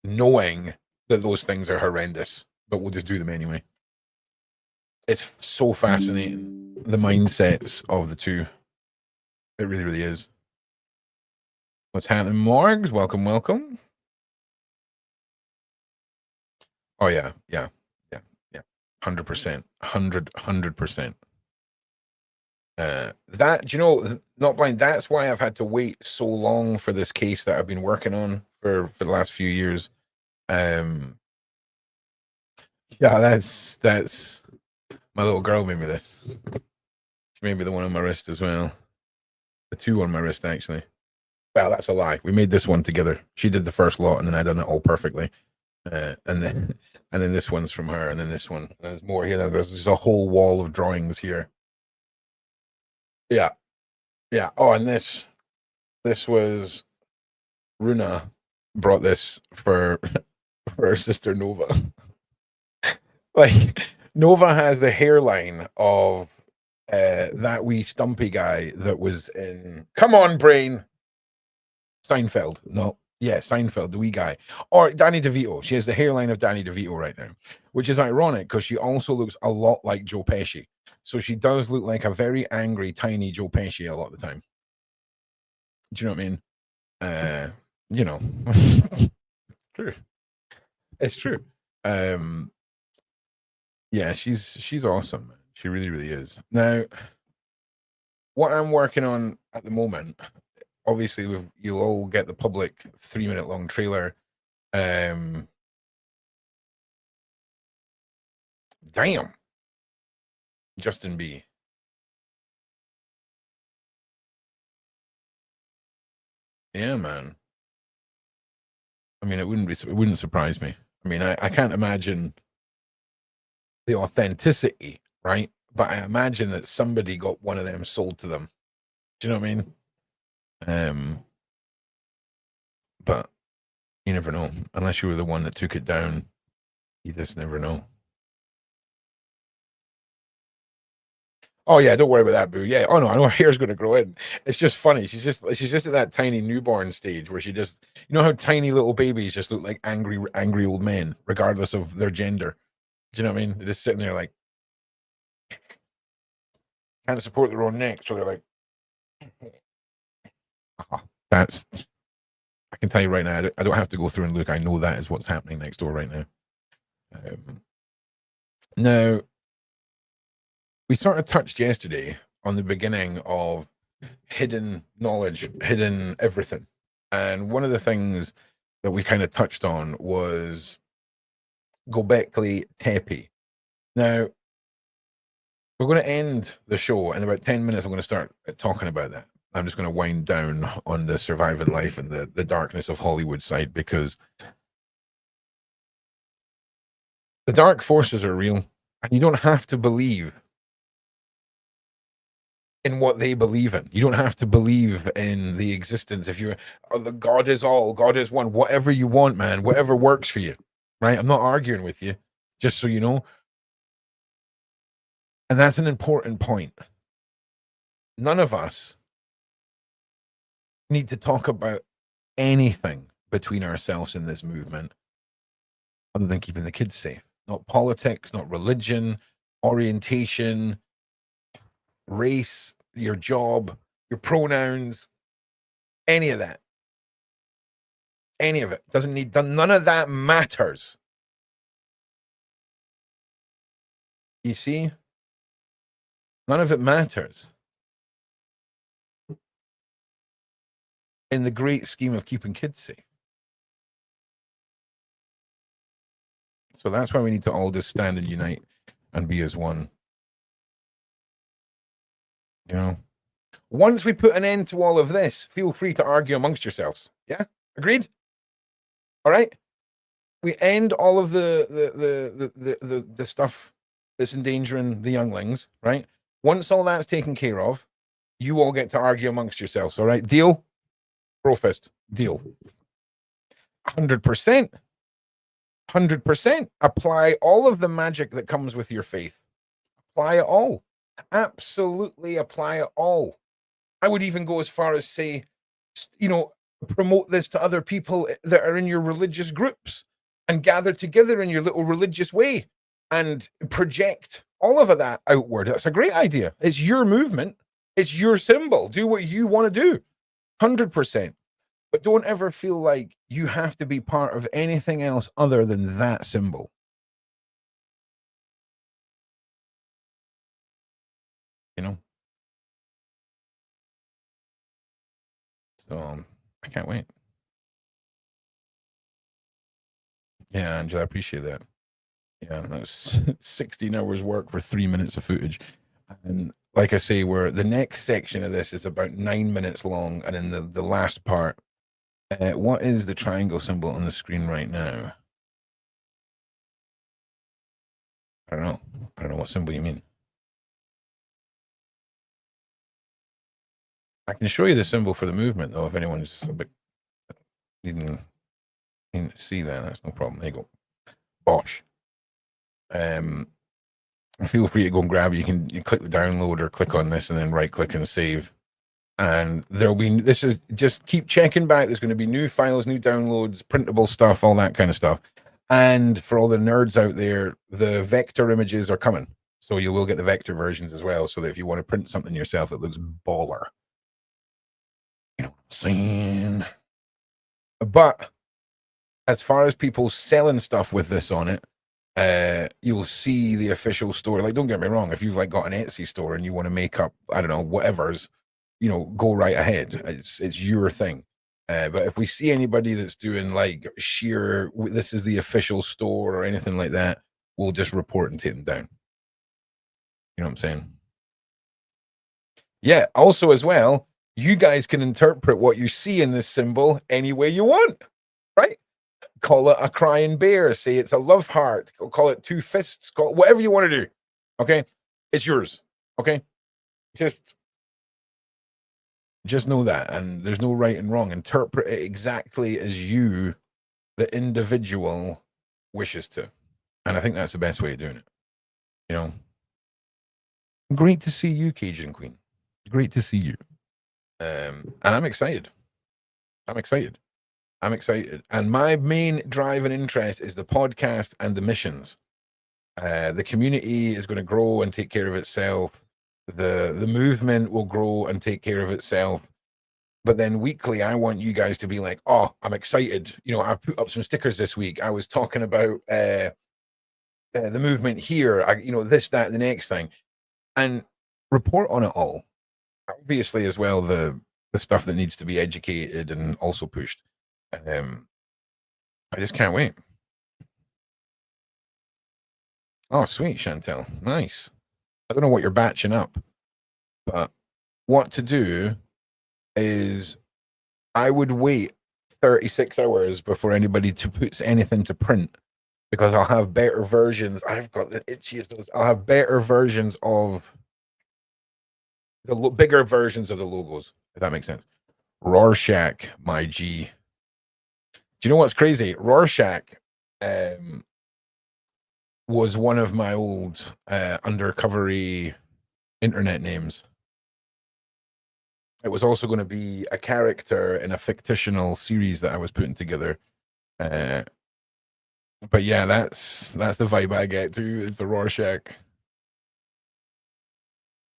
knowing that those things are horrendous, but will just do them anyway. It's so fascinating, the mindsets of the two. It really, really is. What's happening, Morgs? Welcome, welcome. Oh yeah. 100%. 100%. Not blind. That's why I've had to wait so long for this case that I've been working on for the last few years. Yeah, that's my little girl made me this. She made me the one on my wrist as well. The 2 on my wrist, actually. Well, that's a lie. We made this one together. She did the first lot, and then I done it all perfectly. And then And then this one's from her, and then this one. There's more here. There's just a whole wall of drawings here. Yeah. Yeah. Oh, and this was Runa brought this for her sister Nova. Like, Nova has the hairline of that wee stumpy guy that was in Come On Brain. Seinfeld. No. Yeah, Seinfeld, the wee guy. Or Danny DeVito. She has the hairline of Danny DeVito right now, which is ironic because she also looks a lot like Joe Pesci. So she does look like a very angry, tiny Joe Pesci a lot of the time. Do you know what I mean? You know, true. It's true. Yeah, she's awesome. She really, really is. Now, what I'm working on at the moment, obviously, you'll all get the public 3-minute long trailer. Damn. Justin B. Yeah, man. I mean, it wouldn't surprise me. I mean, I can't imagine the authenticity, right? But I imagine that somebody got one of them sold to them. Do you know what I mean? But you never know. Unless you were the one that took it down, you just never know. Oh yeah, don't worry about that, boo. Yeah. Oh no, I know her hair's going to grow in. It's just funny. She's just at that tiny newborn stage where she just, you know how tiny little babies just look like angry old men, regardless of their gender. Do you know what I mean? They're just sitting there like can't support their own neck, so they're like. That's. I can tell you right now. I don't have to go through and look. I know that is what's happening next door right now. Now, we sort of touched yesterday on the beginning of hidden knowledge, hidden everything. And one of the things that we kind of touched on was Gobekli Tepe. Now, we're going to end the show in about 10 minutes. I'm going to start talking about that. I'm just going to wind down on the surviving life and the darkness of Hollywood side, because the dark forces are real, and you don't have to believe in what they believe in. You don't have to believe in the existence. If you're, the God is all, God is one, whatever you want, man, whatever works for you, right? I'm not arguing with you, just so you know. And that's an important point. None of us need to talk about anything between ourselves in this movement other than keeping the kids safe. Not politics, not religion, orientation, race, your job, your pronouns, any of that. Any of it. Doesn't need, none of that matters. You see? None of it matters in the great scheme of keeping kids safe. So that's why we need to all just stand and unite and be as one. You know, once we put an end to all of this, feel free to argue amongst yourselves. Yeah, agreed. All right. We end all of the stuff that's endangering the younglings. Right. Once all that's taken care of, you all get to argue amongst yourselves. All right. Deal. Brofist. Deal. 100%. 100%. Apply all of the magic that comes with your faith. Apply it all. Absolutely apply it all. I would even go as far as say, you know, promote this to other people that are in your religious groups and gather together in your little religious way and project all of that outward. That's a great idea. It's your movement. It's your symbol. Do what you want to do. 100%. But don't ever feel like you have to be part of anything else other than that symbol. You know? So I can't wait. Yeah, Angela, I appreciate that. Yeah, that was 16 hours work for 3 minutes of footage. And like I say, the next section of this is about 9 minutes long. And in the last part, what is the triangle symbol on the screen right now? I don't know. I don't know what symbol you mean. I can show you the symbol for the movement, though, if anyone's a bit needing to see that. That's no problem. There you go. Bosh. Feel free to go and grab it. You click the download or click on this and then right click and save. And there'll be, this is just keep checking back. There's going to be new files, new downloads, printable stuff, all that kind of stuff. And for all the nerds out there, the vector images are coming. So you will get the vector versions as well. So that if you want to print something yourself, it looks baller. You know what I'm saying? But as far as people selling stuff with this on it, you'll see the official store. Like, don't get me wrong, if you've like got an Etsy store and you want to make up, I don't know, whatever's, you know, go right ahead. It's your thing. But if we see anybody that's doing like sheer, this is the official store or anything like that, we'll just report and take them down. You know what I'm saying? Yeah. Also, as well, you guys can interpret what you see in this symbol any way you want, right? Call it a crying bear, say it's a love heart, call it two fists, call it whatever you want to do. Okay, it's yours. Okay, just know that, and there's no right and wrong. Interpret it exactly as you, the individual, wishes to, and I think that's the best way of doing it. You know, great to see you, Cajun Queen. Great to see you, and I'm excited. I'm excited. And my main drive and interest is the podcast and the missions. The community is going to grow and take care of itself. The movement will grow and take care of itself. But then weekly, I want you guys to be like, oh, I'm excited. You know, I've put up some stickers this week. I was talking about the movement here, you know, this, that, the next thing. And report on it all. Obviously, as well, the stuff that needs to be educated and also pushed. I just can't wait. Oh, sweet, Chantel. Nice. I don't know what you're batching up, but what to do is I would wait 36 hours before anybody puts anything to print, because I'll have better versions. I've got the itchiest nose. I'll have better versions of the bigger versions of the logos, if that makes sense. Rorschach, my G. Do you know what's crazy? Rorschach was one of my old undercovery internet names. It was also going to be a character in a fictional series that I was putting together. But yeah, that's the vibe I get to. It's the Rorschach.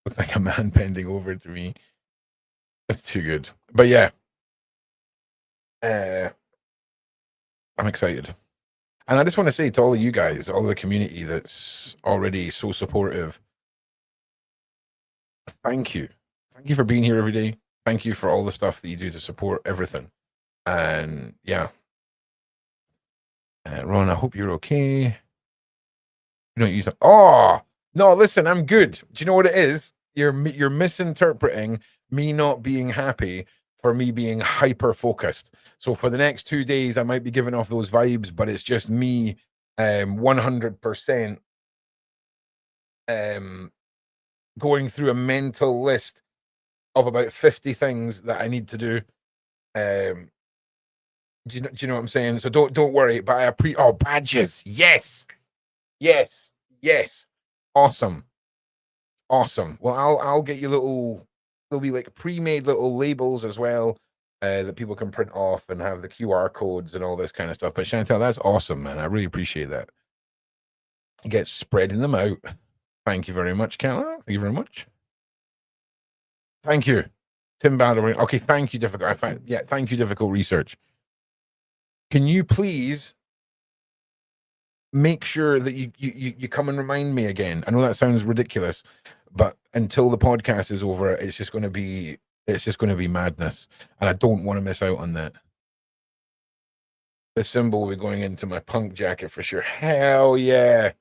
Looks like a man bending over to me. It's too good. But yeah. I'm excited. And I just want to say to all of you guys, all of the community that's already so supportive, thank you. Thank you for being here every day. Thank you for all the stuff that you do to support everything. And yeah. Ron, I hope you're okay. You don't use it. Oh, no, listen, I'm good. Do you know what it is? You're misinterpreting me not being happy for me being hyper focused. So for the next 2 days, I might be giving off those vibes, but it's just me 100% going through a mental list of about 50 things that I need to do. Do you know what I'm saying? So don't worry, but I badges. Yes. Awesome. Well, I'll get you there'll be like pre-made little labels as well that people can print off and have the QR codes and all this kind of stuff. But Chantel, that's awesome, man. I really appreciate that. Get spreading them out. Thank you very much, Kala. Thank you very much. Thank you, Tim Baldwin. Okay, thank you, difficult. Thank you, difficult research. Can you please make sure that you come and remind me again? I know that sounds ridiculous, but until the podcast is over, it's just going to be madness, and I don't want to miss out on that. The symbol will be going into my punk jacket for sure. Hell yeah.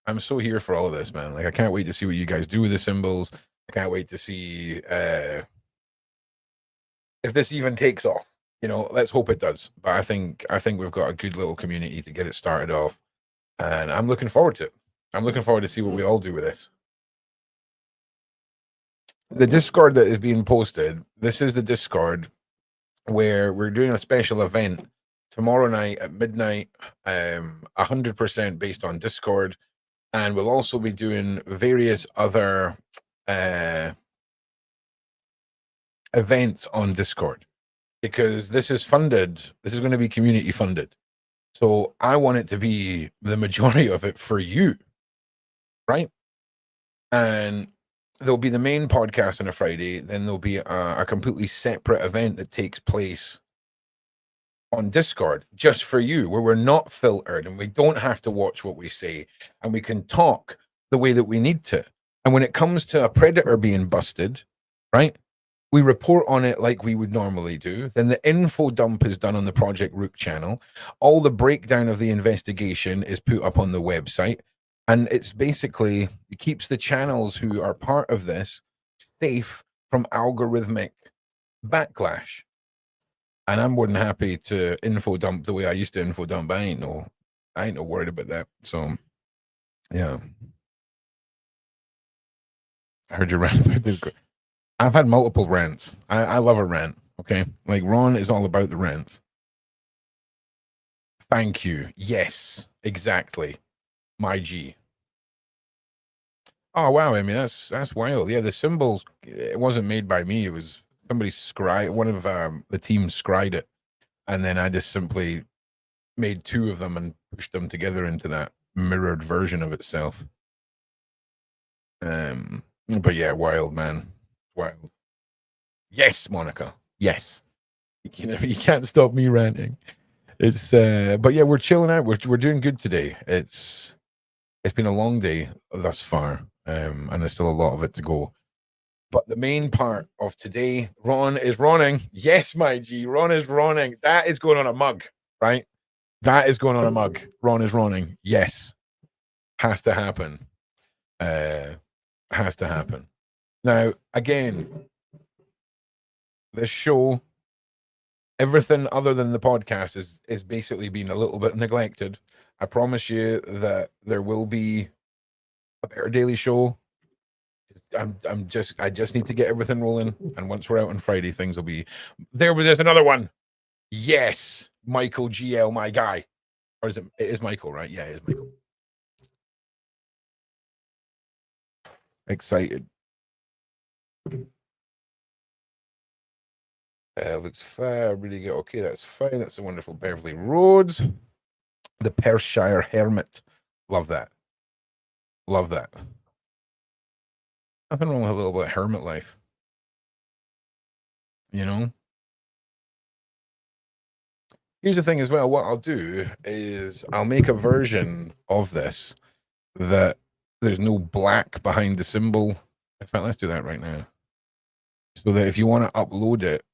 I'm so here for all of this, man. Like, I can't wait to see what you guys do with the symbols. I can't wait to see if this even takes off. you know, let's hope it does. But I think we've got a good little community to get it started off, and I'm looking forward to it. I'm looking forward to see what we all do with this. The Discord that is being posted, this is the Discord where we're doing a special event tomorrow night at midnight, 100% based on Discord, and we'll also be doing various other events on Discord, because this is funded. This is going to be community funded. So I want it to be the majority of it for you, right? And there'll be the main podcast on a Friday. Then there'll be a completely separate event that takes place on Discord just for you, where we're not filtered and we don't have to watch what we say, and we can talk the way that we need to. And when it comes to a predator being busted, right, we report on it like we would normally do. Then the info dump is done on the ProjectROOQ channel. All the breakdown of the investigation is put up on the website. And it's basically, it keeps the channels who are part of this safe from algorithmic backlash. And I'm more than happy to info dump the way I used to info dump. I ain't no worried about that. So yeah. I heard you rant about this. I've had multiple rants. I love a rant. Okay. Like Ron is all about the rants. Thank you. Yes, exactly. My G. Oh wow, I mean that's wild. Yeah, the symbols, it wasn't made by me. It was somebody one of the team scried it, and then I just simply made two of them and pushed them together into that mirrored version of itself. But yeah, wild, man. Wild. Yes, Monica. Yes. You can't stop me ranting. It's but yeah, we're chilling out. We're doing good today. It's been a long day thus far, and there's still a lot of it to go. But the main part of today, Ron is running. Yes, my G, Ron is running. That is going on a mug, right? That is going on a mug. Ron is running. Yes, has to happen. Has to happen. Now, again, this show, everything other than the podcast is basically being a little bit neglected. I promise you that there will be a better daily show. I just need to get everything rolling, and once we're out on Friday, things will be there. There's another one. Yes, Michael GL, my guy. Or is it is Michael, right? Yeah, it is Michael. Excited. Looks fine. Really good. Okay, that's fine. That's a wonderful Beverly Road. The Perthshire Hermit. Love that. Love that. Nothing wrong with a little bit of hermit life. You know? Here's the thing as well. What I'll do is I'll make a version of this that there's no black behind the symbol. In fact, let's do that right now. So that if you want to upload it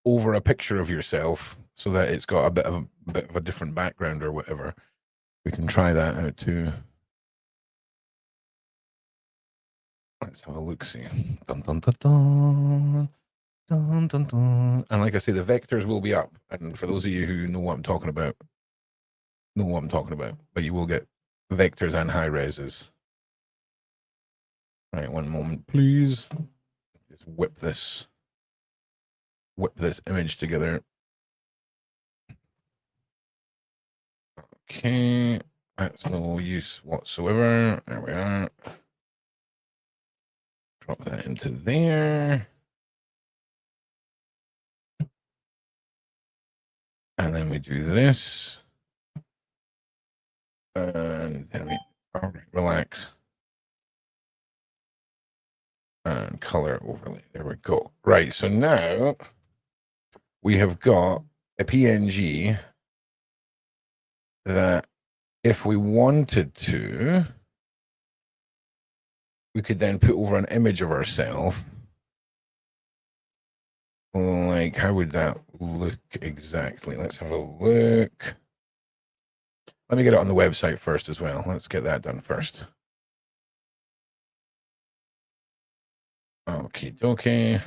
over a picture of yourself, so that it's got a bit of a different background or whatever, we can try that out too. Let's have a look. See. Dun, dun, dun, dun. Dun, dun, dun. And like I say, the vectors will be up. And for those of you who know what I'm talking about, but you will get vectors and high reses. All right, one moment, please. Just whip this image together. Okay, that's no use whatsoever. There we are. Drop that into there. And then we do this. And then we relax. And color overlay. There we go. Right. So now we have got a PNG that if we wanted to, we could then put over an image of ourselves. Like, how would that look exactly? Let's have a look. Let me get it on the website first as well. Let's get that done first. Okay, okay.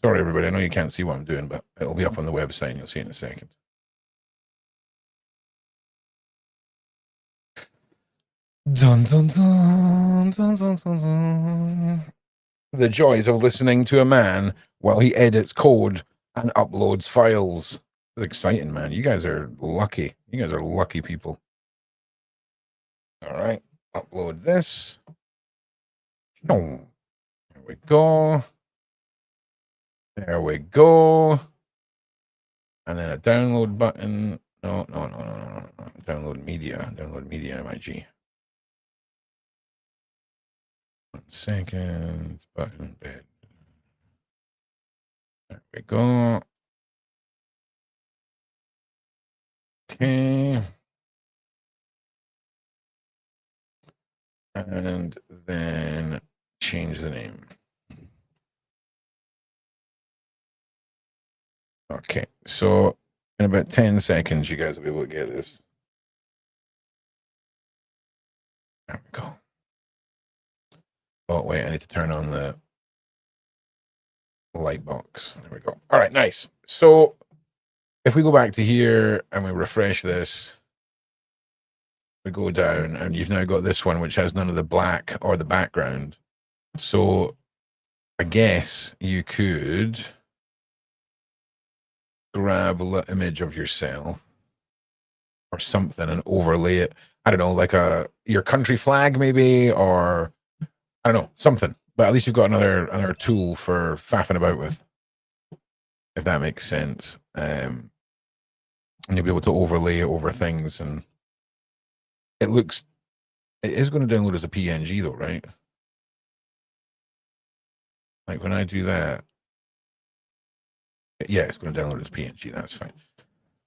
Sorry, everybody. I know you can't see what I'm doing, but it'll be up on the website and you'll see it in a second. Dun, dun, dun, dun, dun, dun, dun. The joys of listening to a man while he edits code and uploads files. It's exciting, man. You guys are lucky. You guys are lucky people. All right. Upload this. Oh, there we go. There we go. And then a download button. No. Download media. Download media, MIG. 1 second. Button bed. There we go. Okay. And then change the name. Okay, so in about 10 seconds, you guys will be able to get this. There we go. Oh, wait, I need to turn on the light box. There we go. All right, nice. So if we go back to here and we refresh this, we go down and you've now got this one, which has none of the black or the background. So I guess you could grab a image of yourself or something and overlay it. I don't know, like your country flag maybe, or I don't know, something. But at least you've got another tool for faffing about with, if that makes sense. And you'll be able to overlay it over things, and it is going to download as a PNG though, right? Like when I do that, yeah, it's going to download as PNG. That's fine.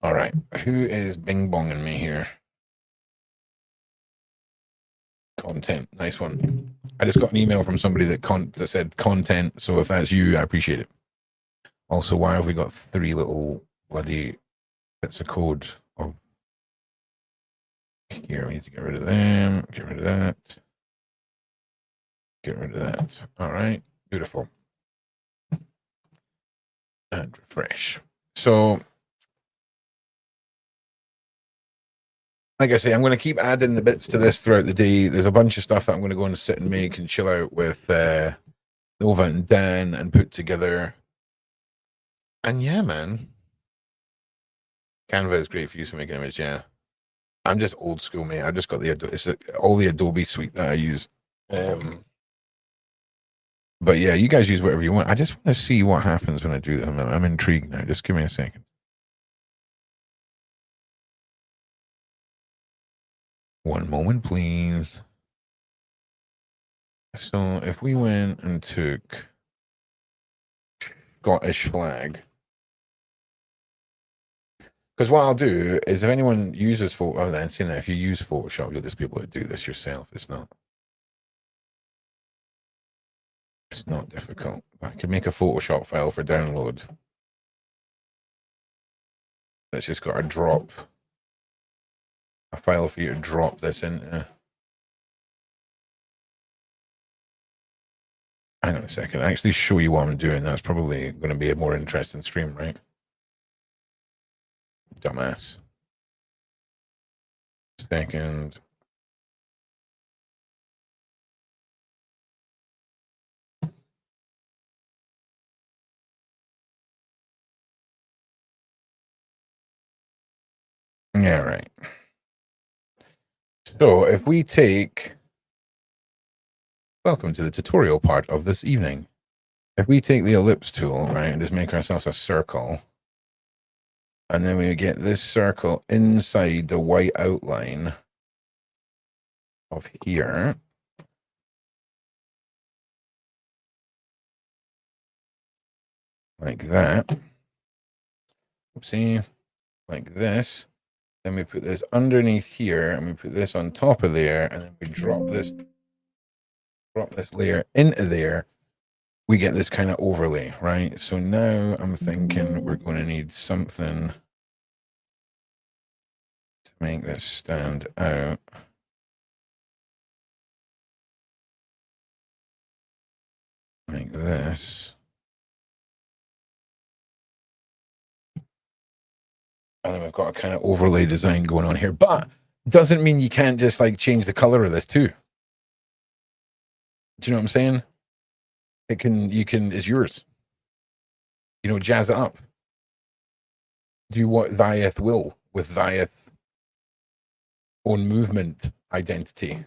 All right, who is bing bonging me here? Content, nice one. I just got an email from somebody that said content. So if that's you, I appreciate it. Also, why have we got 3 little bloody bits of code? Oh, here we need to get rid of them. Get rid of that. Get rid of that. All right, beautiful. And refresh. So, like I say, I'm going to keep adding the bits to this throughout the day. There's a bunch of stuff that I'm going to go and sit and make and chill out with Nova and Dan and put together. And yeah, man. Canva is great for use for making images, yeah. I'm just old school, mate. I just got all the Adobe suite that I use. But yeah, you guys use whatever you want. I just want to see what happens when I do that. I'm intrigued now. Just give me a second. One moment, please. So if we went and took Scottish flag, because what I'll do is if anyone uses Photoshop, then seeing that if you use Photoshop, you'll just be able to do this yourself. It's not difficult. I can make a Photoshop file for download. That's just got to drop a file for you to drop this into. Hang on a second. I actually show you what I'm doing. That's probably going to be a more interesting stream, right? Dumbass. Second. Yeah, right. So if we take, welcome to the tutorial part of this evening. If we take the ellipse tool, right, and just make ourselves a circle, and then we get this circle inside the white outline of here. Like that. Oopsie. Like this. Then we put this underneath here, and we put this on top of there, and then we drop this layer into there. We get this kind of overlay, right? So now I'm thinking we're going to need something to make this stand out. Like this. And then we've got a kind of overlay design going on here, but doesn't mean you can't just like change the color of this too. Do you know what I'm saying? It's yours. You know, jazz it up. Do what Thieth will with Thieth's own movement identity.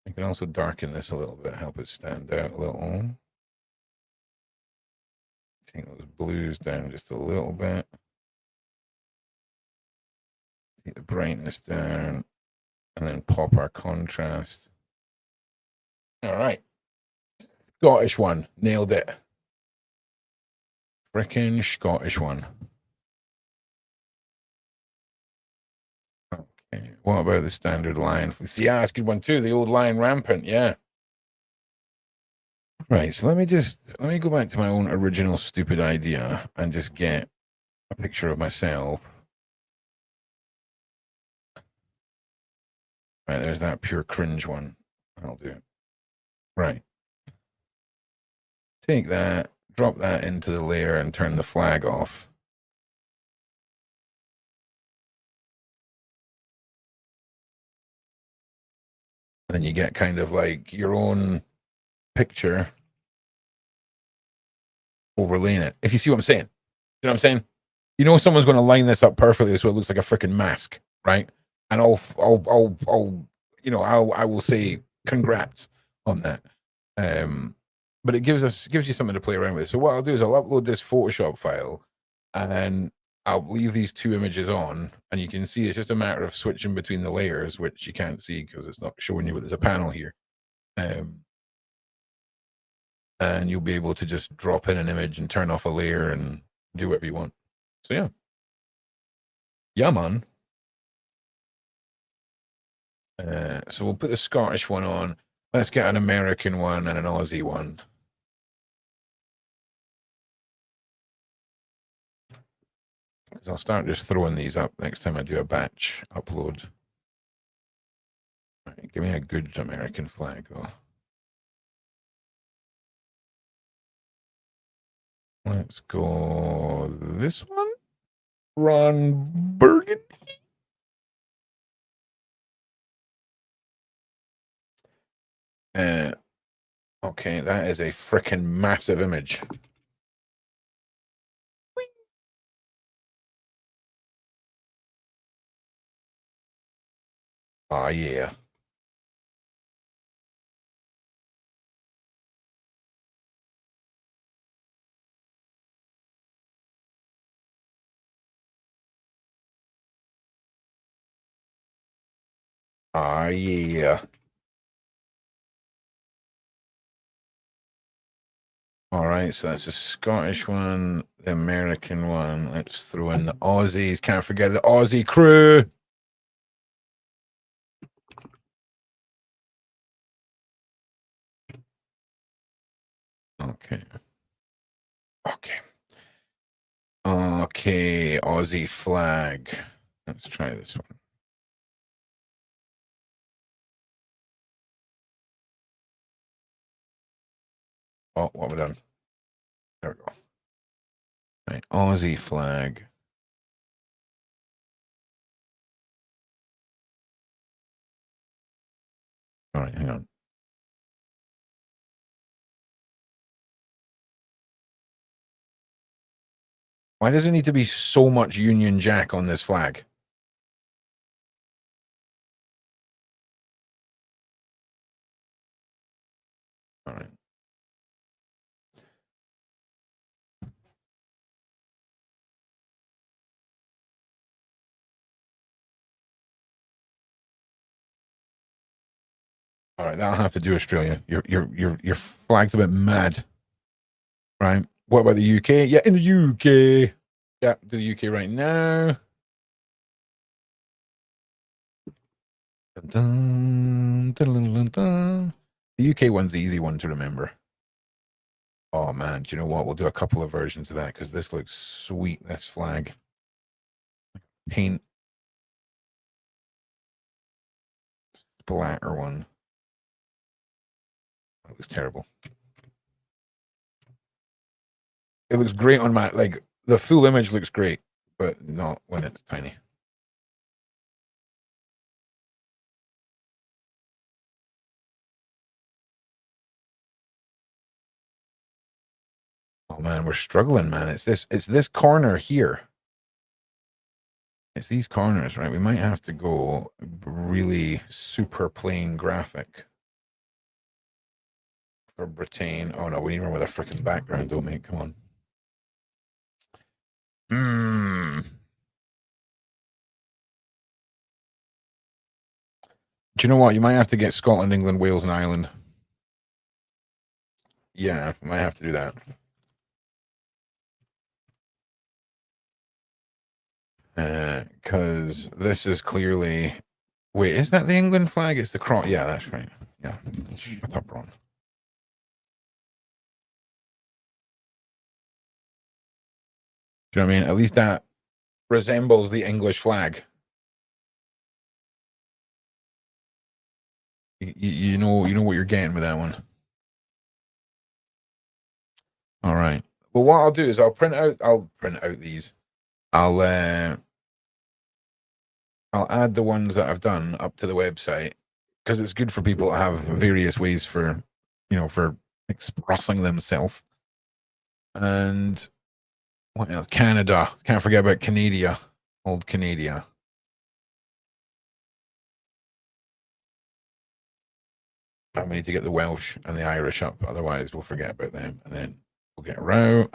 I can also darken this a little bit, help it stand out a little. Take those blues down just a little bit. Take the brightness down and then pop our contrast. All right. Scottish one. Nailed it. Frickin' Scottish one. Okay. What about the standard line? Yeah, that's a good one too. The old line rampant. Yeah. Right. So let me go back to my own original stupid idea and just get a picture of myself. Right. There's that pure cringe one. I'll do. Right. Take that, drop that into the layer and turn the flag off. Then you get kind of like your own picture overlaying it. If you see what I'm saying, you know what I'm saying? You know, someone's going to line this up perfectly so it looks like a freaking mask, right? And I will say congrats on that. But it gives you something to play around with. So what I'll do is I'll upload this Photoshop file and I'll leave these two images on, and you can see it's just a matter of switching between the layers, which you can't see because it's not showing you, but there's a panel here. And you'll be able to just drop in an image and turn off a layer and do whatever you want. So yeah. Yeah, man. So we'll put the Scottish one on. Let's get an American one and an Aussie one. Because I'll start just throwing these up next time I do a batch upload. Right, give me a good American flag, though. Let's go this one. Ron Burgundy. Okay, that is a freaking massive image. Oh, yeah. Oh, yeah. All right, so that's a Scottish one, the American one. Let's throw in the Aussies. Can't forget the Aussie crew. Okay. Okay, Aussie flag. Let's try this one. Oh, what have we done? There we go. Right, Aussie flag. All right, hang on. Why does it need to be so much Union Jack on this flag? All right. All right, that'll have to do, Australia. Your flag's a bit mad, right? What about the UK? Yeah, in the UK. Yeah, do the UK right now. Dun, dun, dun, dun. The UK one's the easy one to remember. Oh man, do you know what? We'll do a couple of versions of that because this looks sweet. This flag. Paint splatter one. That looks terrible. It looks great on my, like, the full image looks great, but not when it's tiny. Oh man, we're struggling, man. It's this corner here. It's these corners, right? We might have to go really super plain graphic for Britain. Oh no, we need one with a freaking background, don't we? Come on. Do you know what? You might have to get Scotland, England, Wales, and Ireland. Yeah, might have to do that. Because this is clearly. Wait, is that the England flag? It's the cross. Yeah, that's right. Yeah, shut up, Ron. Do you know what I mean? At least that resembles the English flag. You know what you're getting with that one. All right. Well, what I'll do is I'll print out these. I'll add the ones that I've done up to the website because it's good for people to have various ways for, for expressing themselves. And what else? Canada. Can't forget about Canada. Old Canada. And we need to get the Welsh and the Irish up, otherwise we'll forget about them. And then we'll get route.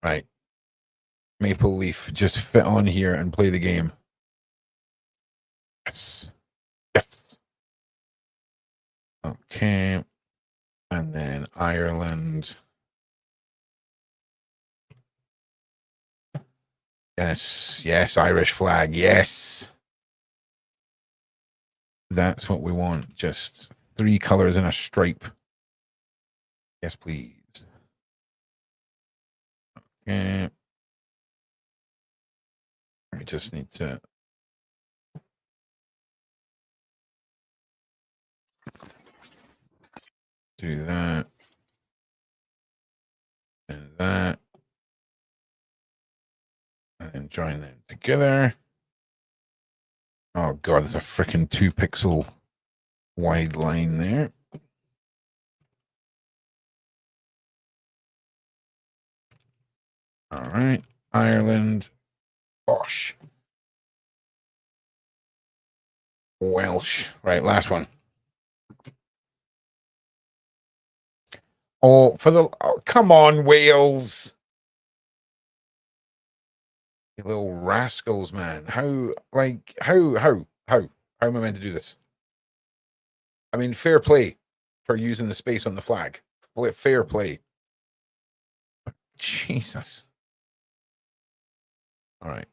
Right. Maple Leaf, just fit on here and play the game. Yes. Yes. Okay. And then Ireland. Yes. Yes. Irish flag. Yes. That's what we want. Just 3 colors in a stripe. Yes, please. Okay. I just need to do that and that, and then join them together. Oh god, there's a freaking 2-pixel wide line there. All right, Ireland, Bosh, Welsh. Right, last one. Oh, come on, Wales. You little rascals, man. How am I meant to do this? I mean, fair play for using the space on the flag. Fair play. Jesus. All right.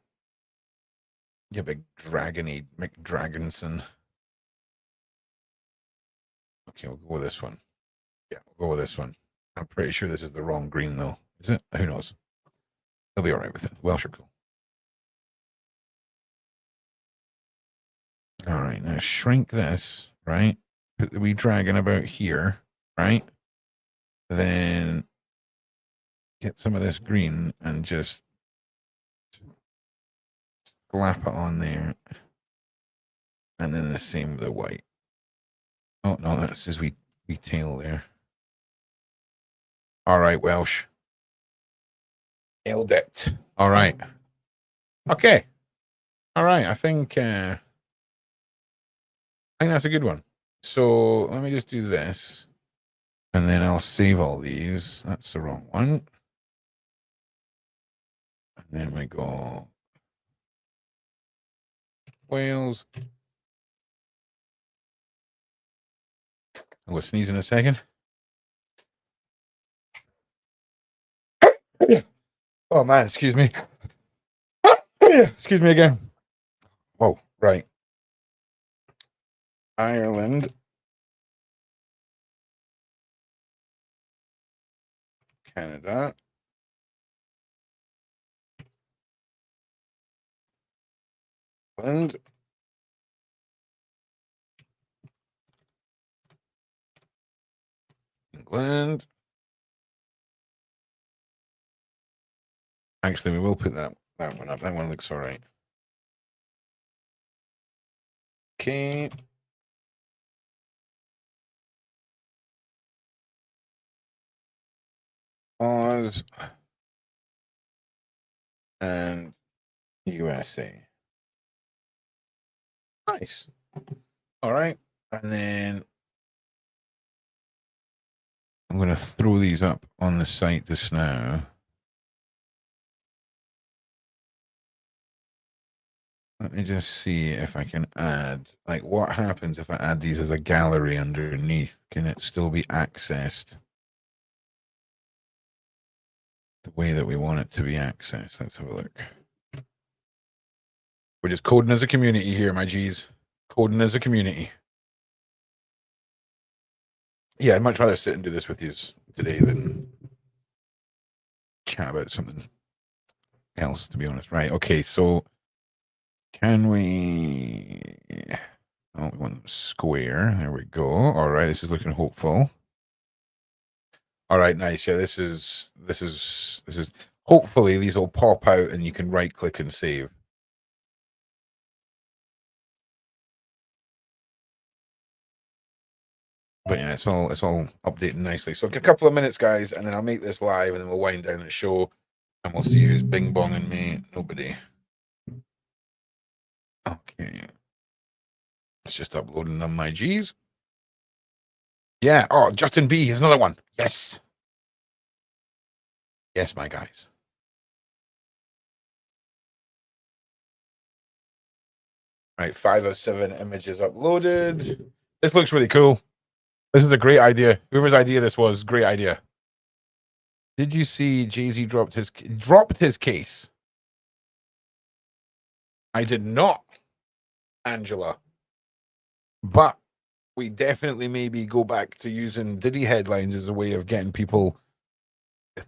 You big dragony McDragonson. Okay, we'll go with this one. Yeah, we'll go with this one. I'm pretty sure this is the wrong green, though. Is it? Who knows? He'll be all right with it. Welsh are cool. All right, now shrink this, right? Put the wee dragon about here, right? Then get some of this green and just slap it on there. And then the same with the white. Oh, no, that's his wee tail there. All right, Welsh. Nailed it. All right. Okay. All right. I think that's a good one. So let me just do this. And then I'll save all these. That's the wrong one. And then we go Wales. I'll sneeze in a second. Oh man, excuse me. Excuse me again. Whoa, right. Ireland. Canada. England. England. Actually, we will put that one up. That one looks all right. Okay. Pause. And USA. Nice. All right. And then I'm going to throw these up on the site just now. Let me just see if I can add, like, what happens if I add these as a gallery underneath? Can it still be accessed the way that we want it to be accessed? Let's have a look. We're just coding as a community here, my G's. Coding as a community. Yeah, I'd much rather sit and do this with you today than chat about something else, to be honest. Right. Okay. So can we? Oh, we want them square. There we go. All right. This is looking hopeful. All right. Nice. Yeah. This is. Hopefully these will pop out and you can right click and save. But yeah, it's all updating nicely. So a couple of minutes, guys, and then I'll make this live, and then we'll wind down the show, and we'll see who's bing bonging me. Nobody. Okay. It's just uploading them, my G's. Yeah. Oh, Justin B. Here's another one. Yes. Yes, my guys. Right, 5 of 7 images uploaded. This looks really cool. This is a great idea. Whoever's idea this was, great idea. Did you see Jay-Z dropped his case? I did not, Angela. But we definitely maybe go back to using Diddy headlines as a way of getting people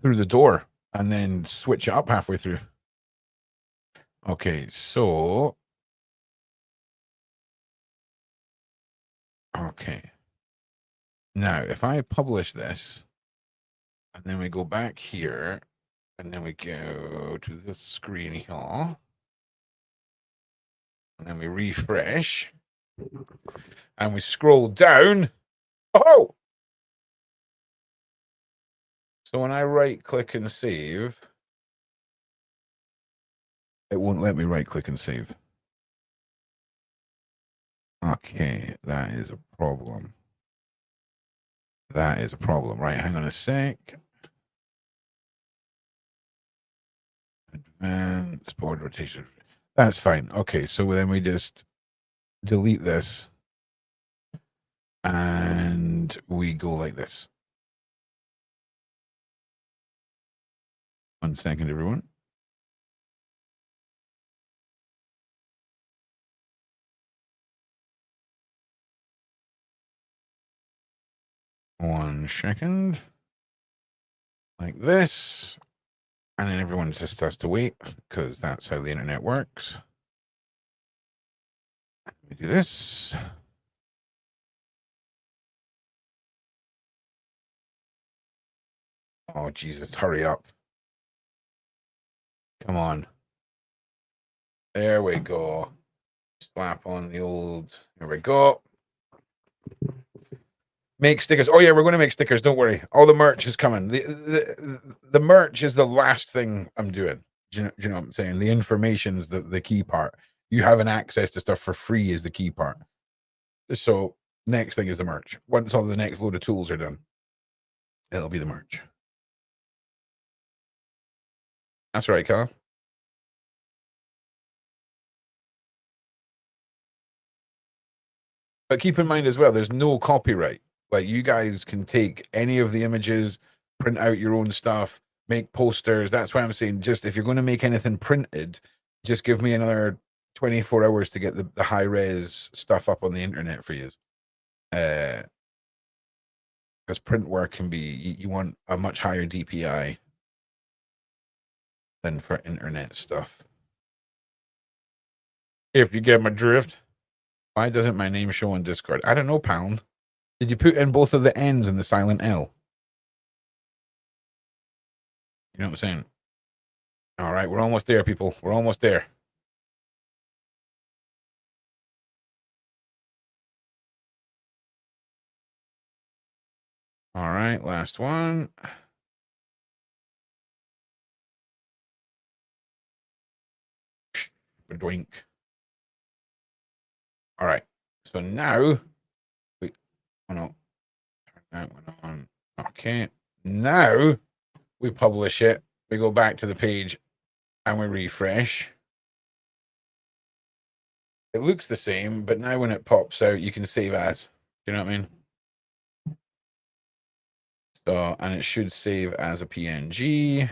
through the door and then switch it up halfway through. Okay, so okay. Now, if I publish this, and then we go back here, and then we go to this screen here, and then we refresh, and we scroll down. Oh! So when I right click and save, it won't let me right click and save. Okay, that is a problem. That is a problem. Right, hang on a sec. Advanced board rotation. That's fine. Okay, so then we just delete this. And we go like this. 1 second, everyone. One second. Like this. And then everyone just has to wait because that's how the internet works. We do this. Oh, Jesus, hurry up. Come on. There we go. Slap on the old. There we go. Make stickers. Oh yeah, we're going to make stickers. Don't worry. All the merch is coming. The merch is the last thing I'm doing. Do you know what I'm saying? The information's the key part. You having access to stuff for free is the key part. So next thing is the merch. Once all the next load of tools are done, it'll be the merch. That's right, Carl. But keep in mind as well, there's no copyright. Like you guys can take any of the images, print out your own stuff, make posters. That's why I'm saying just if you're going to make anything printed, just give me another 24 hours to get the high res stuff up on the internet for you. Because print work can be, you want a much higher DPI than for internet stuff. If you get my drift. Why doesn't my name show on Discord? I don't know, Pound. Did you put in both of the N's in the silent L? You know what I'm saying? All right, we're almost there, people. We're almost there. All right, last one. Doink. All right. So now, wait, oh no, turn that one on. Okay. Now we publish it. We go back to the page and we refresh. It looks the same, but now when it pops out, you can save as. Do you know what I mean? So, and it should save as a PNG.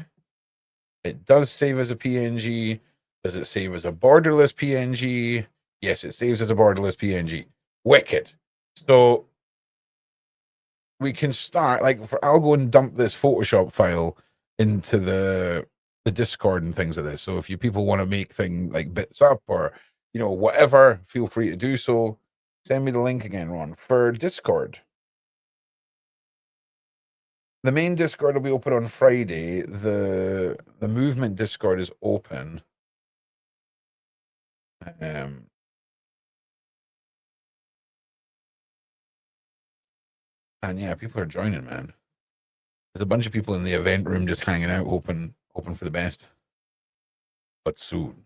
It does save as a PNG. Does it save as a borderless PNG? Yes, it saves as a borderless PNG. Wicked. So we can start, like, I'll go and dump this Photoshop file into the Discord and things like this. So if you people want to make thing like bits up or, you know, whatever, feel free to do so. Send me the link again, Ron, for Discord. The main Discord will be open on Friday. The movement Discord is open. And yeah, people are joining, man. There's a bunch of people in the event room just hanging out, open for the best. But soon.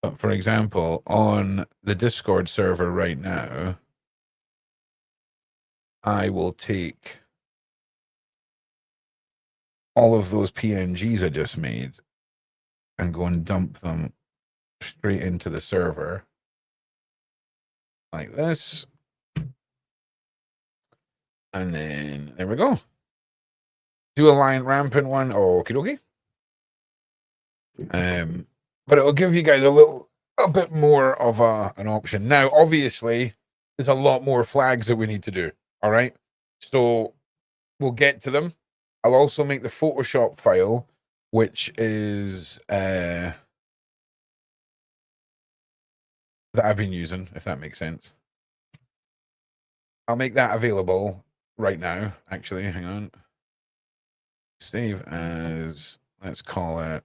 But for example, on the Discord server right now, I will take all of those PNGs I just made and go and dump them straight into the server like this. And then there we go. Do a lion rampant one. Oh, okie dokie. But it'll give you guys a bit more of an option. Now, obviously, there's a lot more flags that we need to do. All right. So we'll get to them. I'll also make the Photoshop file, which is that I've been using, if that makes sense. I'll make that available right now. Actually, hang on. Save as, let's call it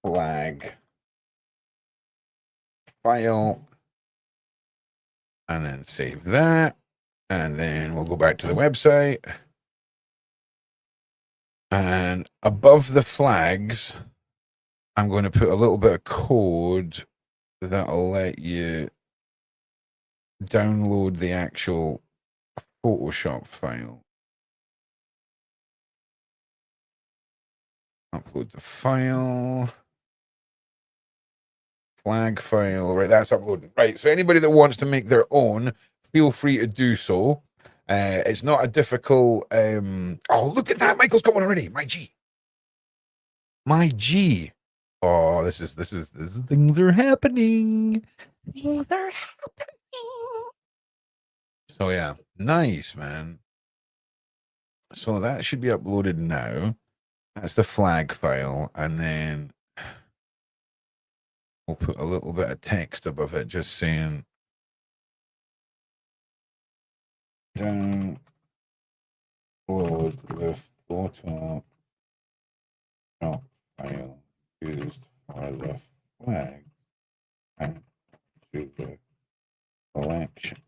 flag file, and then save that, and then we'll go back to the website, and above the flags I'm going to put a little bit of code that'll let you download the actual Photoshop file. Upload the file. Flag file. Right, that's uploading. Right, so anybody that wants to make their own, feel free to do so. It's not a difficult... oh, look at that. Michael's got one already. My G. My G. Oh, this is things are happening. Things are happening. So yeah, nice, man. So that should be uploaded now. That's the flag file, and then we'll put a little bit of text above it, just saying download the photo file used for the flag and to the collection.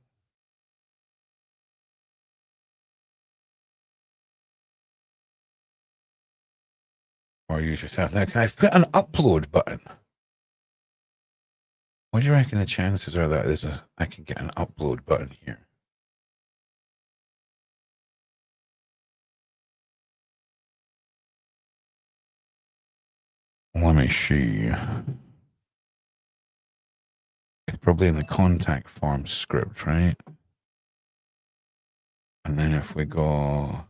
Or use yourself. Now, can I put an upload button? What do you reckon the chances are that I can get an upload button here? Let me see. It's probably in the contact form script, right? And then if we go...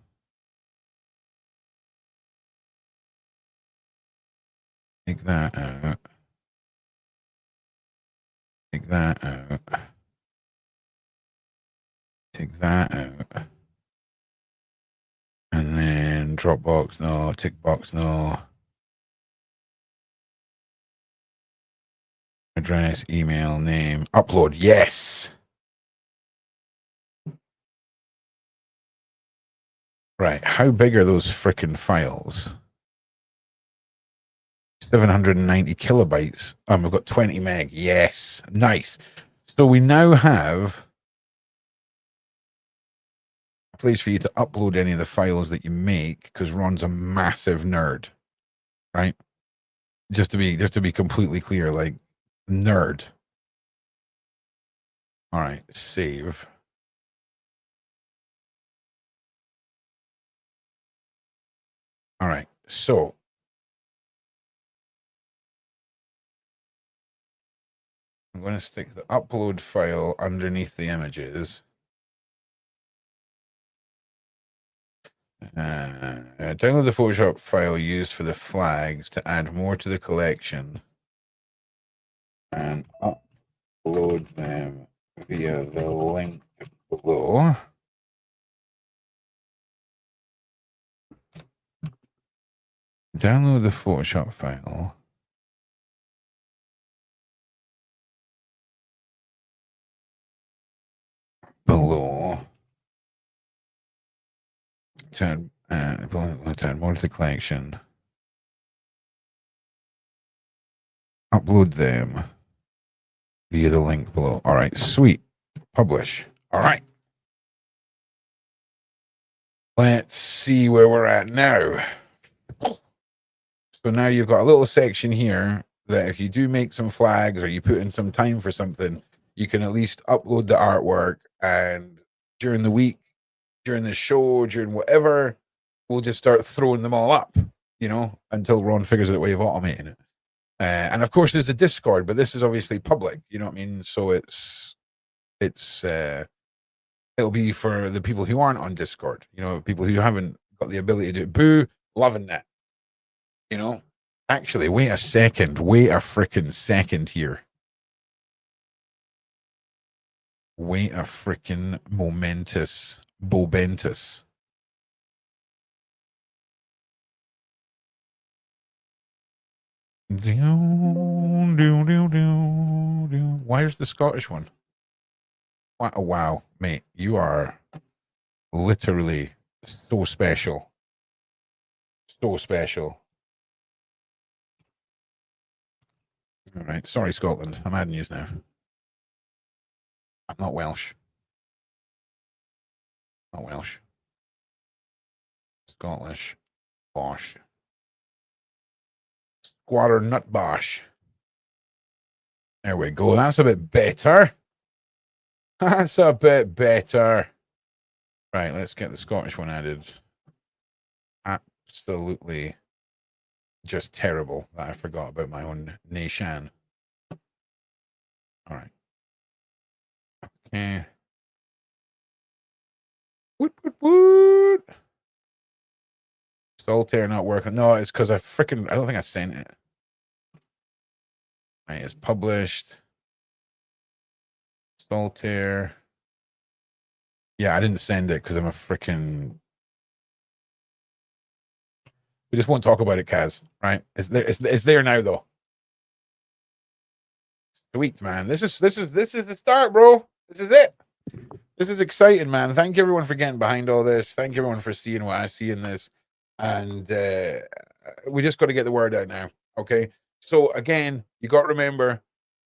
take that out. Take that out. Take that out. And then Dropbox, no. Tick box, no. Address, email, name, upload, yes. Right. How big are those freaking files? 790 kilobytes. We've got 20 meg. Yes. Nice. So we now have a place for you to upload any of the files that you make, because Ron's a massive nerd, right? Just to be completely clear, like, nerd. All right, save. All right, so I'm going to stick the upload file underneath the images. Download the Photoshop file used for the flags to add more to the collection and upload them via the link below. Download the Photoshop file. Below. To add more to the collection. Upload them via the link below. All right, sweet. Publish. All right. Let's see where we're at now. So now you've got a little section here that if you do make some flags or you put in some time for something, you can at least upload the artwork, and during the week, during the show, during whatever, we'll just start throwing them all up, you know, until Ron figures out a way of automating it. And of course there's a Discord, but this is obviously public, you know what I mean? So it'll be for the people who aren't on Discord, you know, people who haven't got the ability to do it. Boo, loving that. You know, actually, wait a freaking second here. Wait a freaking bobentus. Where's the Scottish one? Wow, mate, you are literally so special. So special. All right, sorry, Scotland. I'm adding you now. I'm not Welsh. Not Welsh. Scottish. Bosh. Squatter nut bosh. There we go. That's a bit better. That's a bit better. Right, let's get the Scottish one added. Absolutely just terrible that I forgot about my own nation. All right. Okay. Woot. Solitaire not working. No, it's because I don't think I sent it. All right, it's published. Solitaire. Yeah, I didn't send it because I'm a freaking. We just won't talk about it, Kaz. Right? It's there. It's there now, though. Sweet, man. This is the start, bro. This is it. This is exciting, man. Thank you everyone for getting behind all this. Thank you everyone for seeing what I see in this, and we just got to get the word out now. Okay. So again, you got to remember,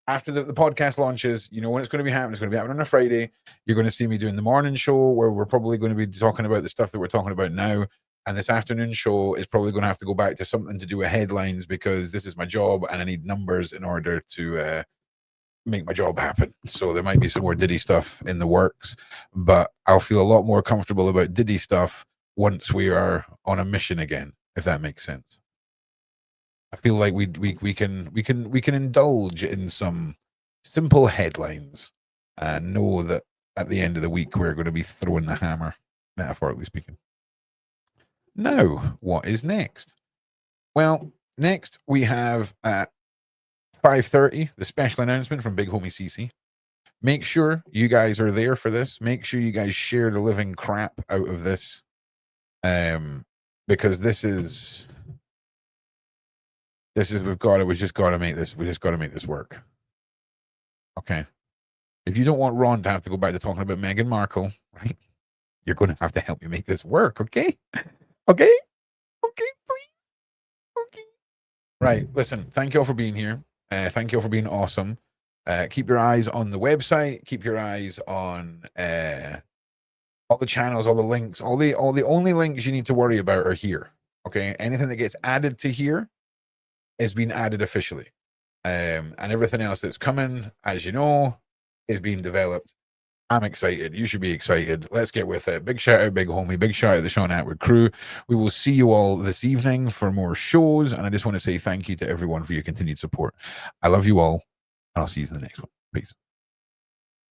after the podcast launches, you know when it's going to be happening. It's going to be happening on a Friday. You're going to see me doing the morning show where we're probably going to be talking about the stuff that we're talking about now. And this afternoon show is probably going to have to go back to something to do with headlines, because this is my job and I need numbers in order to make my job happen. So there might be some more Diddy stuff in the works, but I'll feel a lot more comfortable about Diddy stuff once we are on a mission again, if that makes sense. I feel like we can indulge in some simple headlines and know that at the end of the week we're going to be throwing the hammer, metaphorically speaking. Now, what is next? Well, next we have 5:30, the special announcement from Big Homie CC. Make sure you guys are there for this. Make sure you guys share the living crap out of this, because we just got to make this work. Okay. If you don't want Ron to have to go back to talking about Meghan Markle, right? You're going to have to help me make this work, okay? Okay? Okay, please. Okay. Right. Listen, thank you all for being here. Thank you all for being awesome. Keep your eyes on the website. Keep your eyes on all the channels, all the links, all the only links you need to worry about are here. Okay. Anything that gets added to here is being added officially. And everything else that's coming, as you know, is being developed. I'm excited. You should be excited. Let's get with it. Big shout out, big homie. Big shout out to the Sean Atwood crew. We will see you all this evening for more shows. And I just want to say thank you to everyone for your continued support. I love you all. And I'll see you in the next one. Peace.